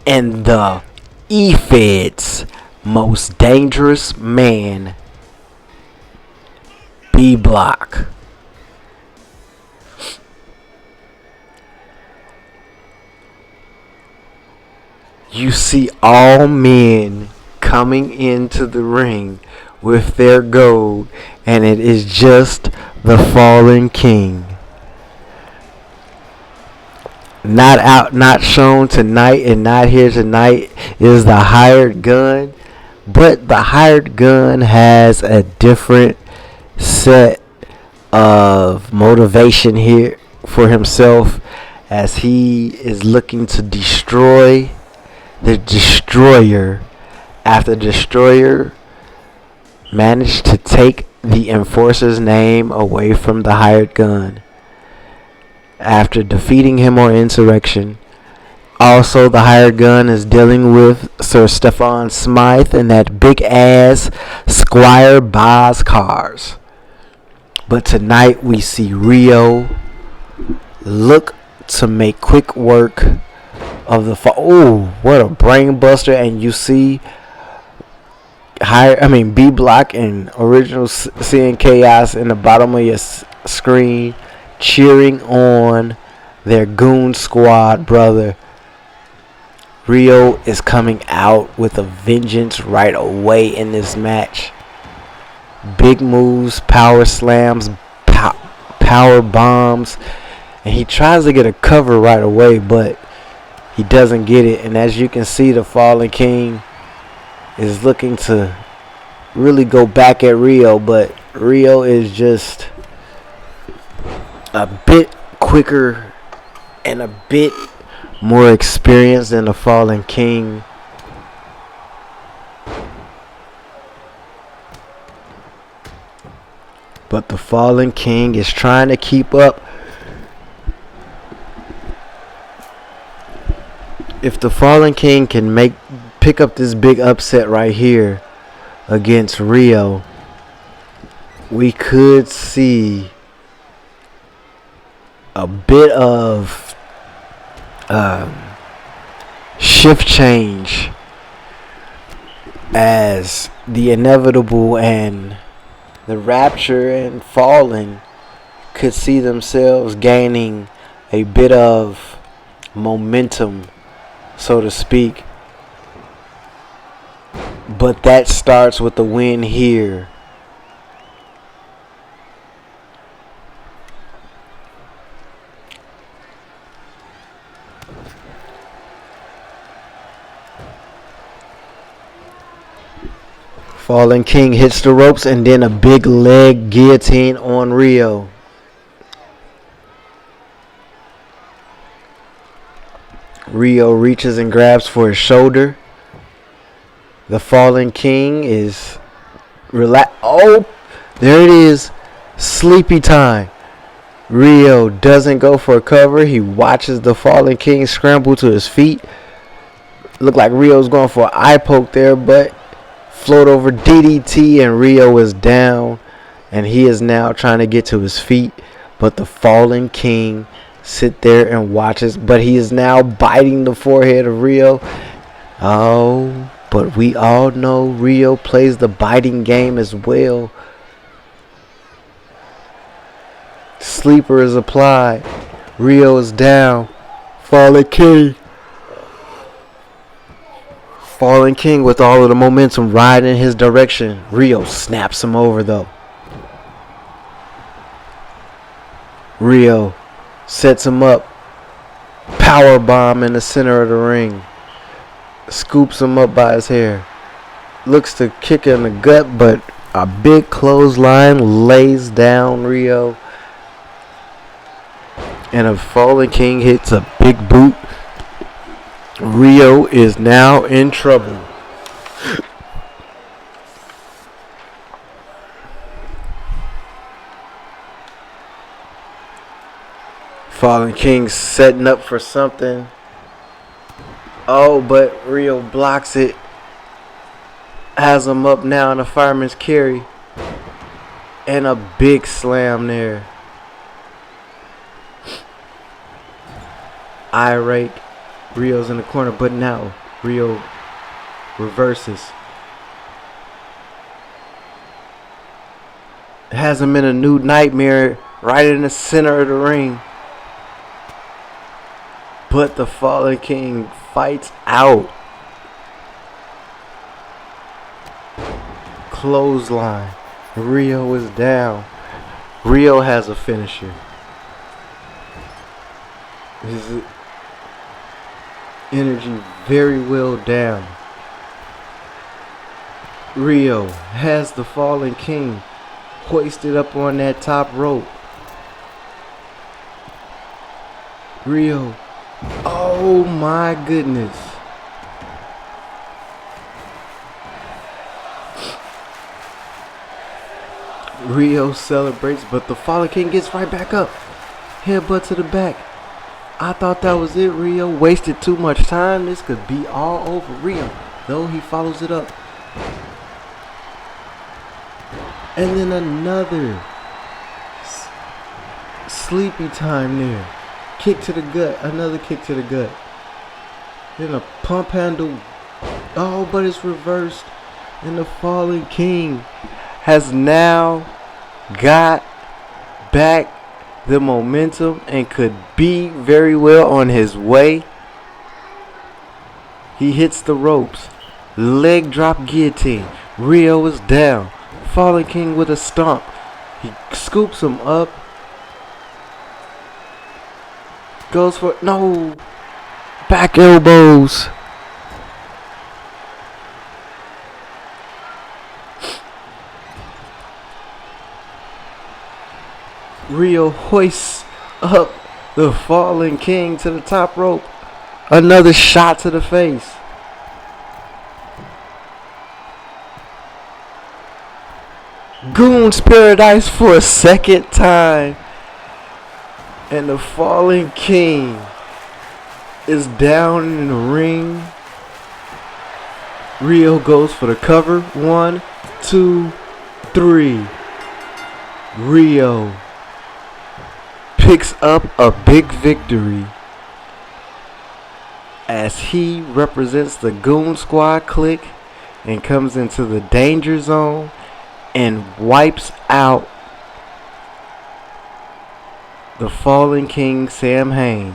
and the E-Fed's most dangerous man, B-Block. You see all men coming into the ring with their gold, and it is just the Fallen King. Not shown tonight and not here tonight is the Hired Gun, but the Hired Gun has a different set of motivation here for himself, as he is looking to destroy the Destroyer after Destroyer managed to take the Enforcer's name away from the Hired Gun after defeating him on Insurrection. Also, the Hired Gun is dealing with Sir Stefan Smythe and that big ass Squire Boz Cars. But tonight we see Rio look to make quick work of the oh, what a brain buster. And you see B-Block and original Sin Chaos in the bottom of your screen cheering on their Goon Squad brother. Rio is coming out with a vengeance right away in this match. Big moves, power slams, power bombs, and he tries to get a cover right away, but he doesn't get it. And as you can see, the Fallen King is looking to really go back at Rio, but Rio is just a bit quicker and a bit more experienced than the Fallen King. But the Fallen King is trying to keep up. If the Fallen King can pick up this big upset right here against Rio, we could see a bit of shift change as the Inevitable and the Rapture and Fallen could see themselves gaining a bit of momentum, so to speak. But that starts with the win here. Fallen King hits the ropes and then a big leg guillotine on Rio. Rio reaches and grabs for his shoulder. The Fallen King is Oh, there it is. Sleepy time. Rio doesn't go for a cover. He watches the Fallen King scramble to his feet. Look like Rio's going for an eye poke there, but float over DDT and Rio is down. And he is now trying to get to his feet. But the Fallen King sit there and watches. But he is now biting the forehead of Rio. Oh, but we all know Rio plays the biting game as well. Sleeper is applied. Rio is down. Fallen King with all of the momentum riding in his direction. Rio snaps him over though. Rio sets him up. Power bomb in the center of the ring. Scoops him up by his hair. Looks to kick in the gut, but a big clothesline lays down Rio. And a Fallen King hits a big boot. Rio is now in trouble. Fallen King setting up for something. Oh, but Rio blocks it. Has him up now in a fireman's carry. And a big slam there. Eye rake. Rio's in the corner, but now Rio reverses. Has him in a new nightmare right in the center of the ring. But the Fallen King fights out. Clothesline. Rio is down. Rio has a finisher. His energy very well down. Rio has the Fallen King hoisted up on that top rope. Rio. Oh my goodness. Rio celebrates, but the Fallen King gets right back up. Headbutt to the back. I thought that was it. Rio wasted too much time. This could be all over. Rio, though, he follows it up. And then another sleepy time there. Kick to the gut. Another kick to the gut. Then a pump handle. Oh, but it's reversed. And the Fallen King has now got back the momentum and could be very well on his way. He hits the ropes. Leg drop guillotine. Rio is down. Fallen King with a stomp. He scoops him up. Goes for no back elbows. Rio hoists up the fallen king to the top rope. Another shot to the face. Goon's Paradise for a second time. And the fallen king is down in the ring. Rio goes for the cover. 1, 2, 3. Rio picks up a big victory as he represents the Goon Squad clique and comes into the Danger Zone and wipes out the fallen king Sam Hain.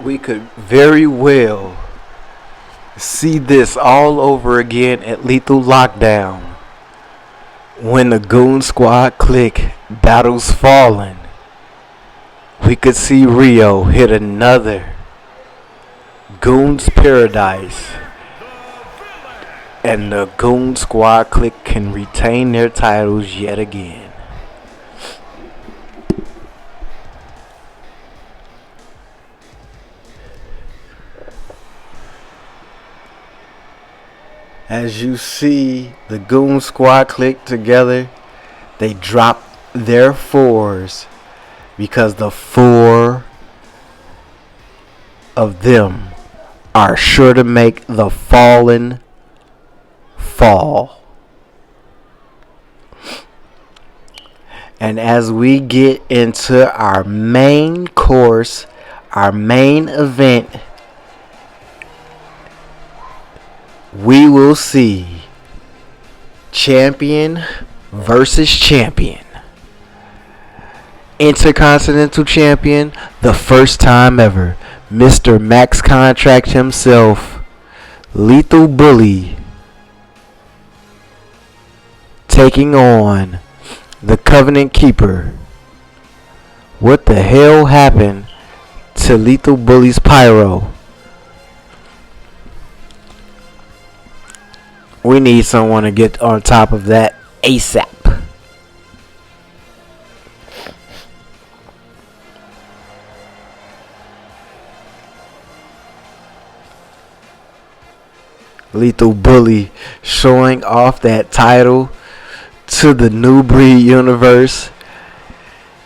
We could very well see this all over again at Lethal Lockdown when the Goon Squad clique battles Fallen. We could see Rio hit another Goon's Paradise, and the Goon Squad clique can retain their titles yet again. As you see the Goon Squad clique together, they drop their fours because the four of them are sure to make the fallen fall. And as we get into our main course, our main event, we will see champion versus champion. Intercontinental champion, the first time ever. Mr. Max Contract himself, Lethal Bully, taking on the Covenant Keeper. What the hell happened to Lethal Bully's pyro? We need someone to get on top of that ASAP. Lethal Bully showing off that title to the New Breed Universe.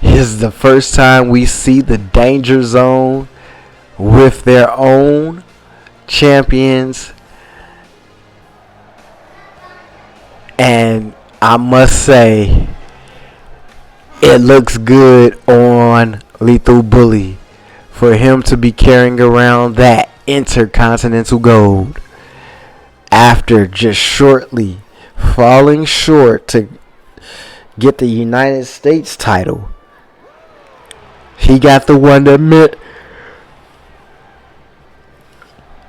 This is the first time we see the Danger Zone with their own champions. And I must say, it looks good on Lethal Bully for him to be carrying around that Intercontinental Gold after just shortly falling short to get the United States title. He got the one that meant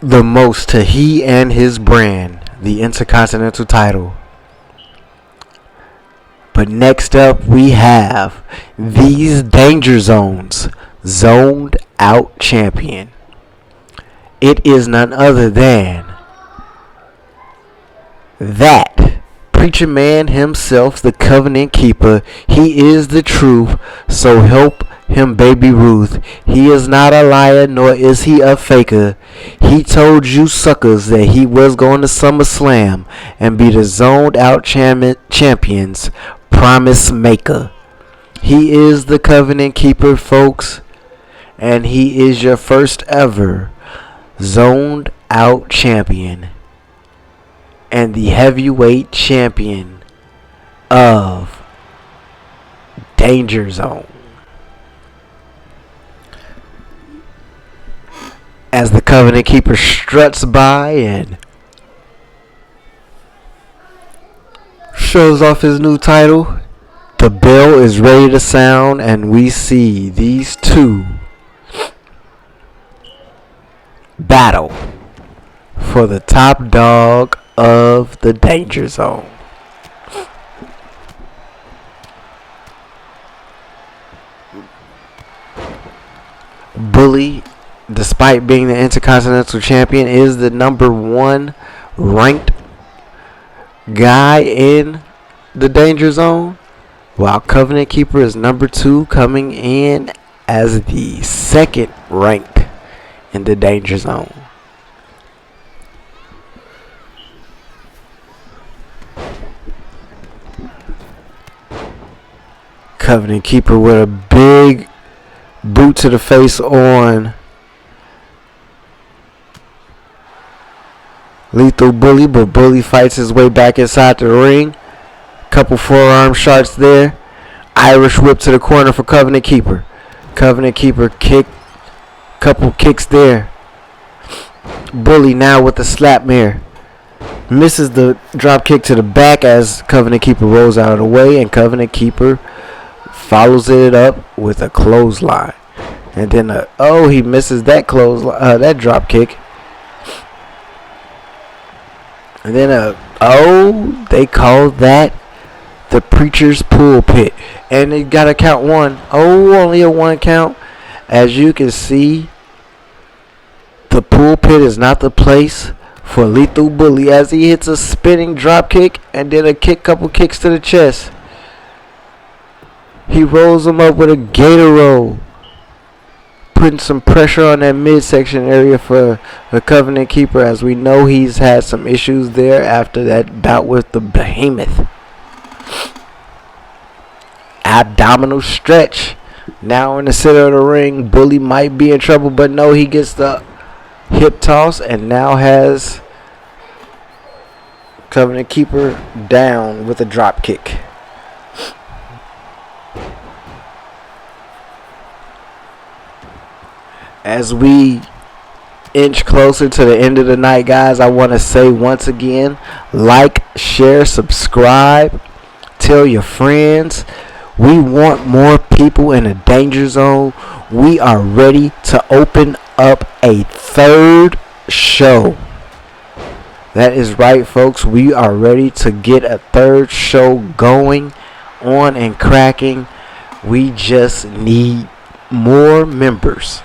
the most to he and his brand, the Intercontinental title. But next up we have these Danger Zones zoned out champion. It is none other than that preacher man himself, the Covenant Keeper. He is the truth, so help him Baby Ruth. He is not a liar, nor is he a faker. He told you suckers that he was going to SummerSlam and be the zoned out champions promise maker. He is the Covenant Keeper, folks, and he is your first ever zoned out champion and the heavyweight champion of Danger Zone. As the Covenant Keeper struts by and shows off his new title, the bell is ready to sound, and we see these two battle for the top dog of the Danger Zone. Bully despite being the Intercontinental Champion, is the number 1 ranked guy in the Danger Zone, while Covenant Keeper is number 2, coming in as the 2nd ranked in the Danger Zone. Covenant Keeper with a big boot to the face on Lethal Bully, but Bully fights his way back inside the ring. Couple forearm shots there. Irish whip to the corner for Covenant Keeper. Covenant Keeper kick. Couple kicks there. Bully now with the slap mirror. Misses the drop kick to the back as Covenant Keeper rolls out of the way, and Covenant Keeper follows it up with a clothesline. And then he misses that that drop kick. And then they call that the Preacher's Pulpit. And they got to count 1. Only a 1 count. As you can see, the pulpit is not the place for Lethal Bully as he hits a spinning drop kick and then a couple kicks to the chest. He rolls him up with a gator roll, putting some pressure on that midsection area for the Covenant Keeper, as we know he's had some issues there after that bout with the Behemoth. Abdominal stretch. Now in the center of the ring, Bully might be in trouble, but no, he gets the hip toss and now has Covenant Keeper down with a drop kick. As we inch closer to the end of the night, guys, I want to say once again, like, share, subscribe, tell your friends. We want more people in the Danger Zone. We are ready to open up a 3rd show. That is right, folks. We are ready to get a 3rd show going on and cracking. We just need more members.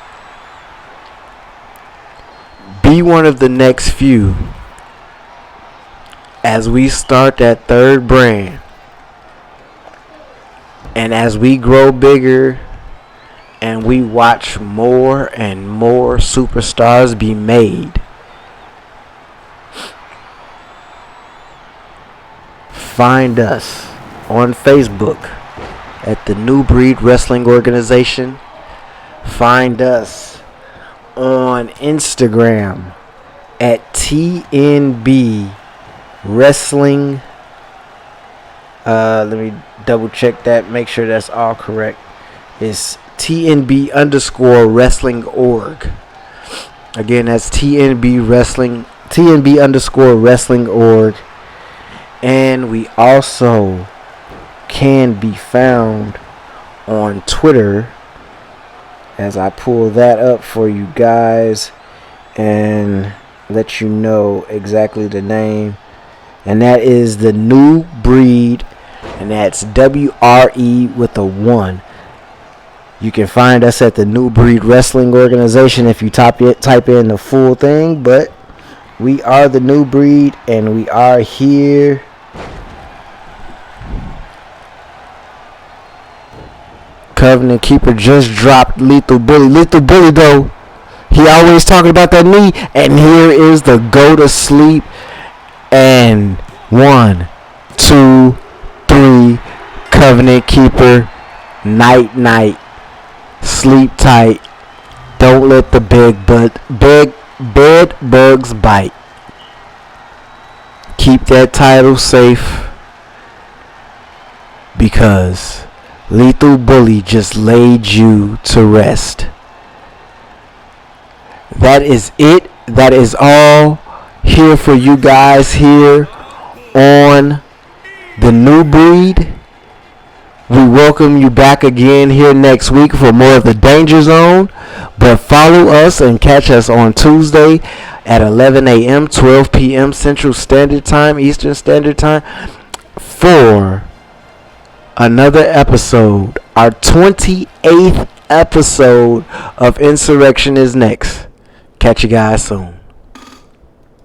Be one of the next few as we start that 3rd brand. And as we grow bigger and we watch more and more superstars be made, find us on Facebook at the New Breed Wrestling Organization. Find us on Instagram at TNB Wrestling. Let me double check that, make sure that's all correct. It's TNB _ wrestling org. Again, that's TNB _ wrestling org. And we also can be found on Twitter, as I pull that up for you guys and let you know exactly the name. And that is the New Breed, and that's WRE with a 1. You can find us at the New Breed Wrestling Organization if you type in the full thing. But we are the New Breed, and we are here. Covenant Keeper just dropped Lethal Bully. Lethal Bully, though, he always talking about that knee. And here is the go to sleep. And 1, 2, 3. Covenant Keeper. Night, night. Sleep tight. Don't let the bed bugs bite. Keep that title safe, because Lethal Bully just laid you to rest. That is it. That is all here for you guys here on the New Breed. We welcome you back again here next week for more of the Danger Zone. But follow us and catch us on Tuesday at 11 a.m., 12 p.m. Central Standard Time, Eastern Standard Time, for another episode, our 28th episode of Insurrection is next. Catch you guys soon.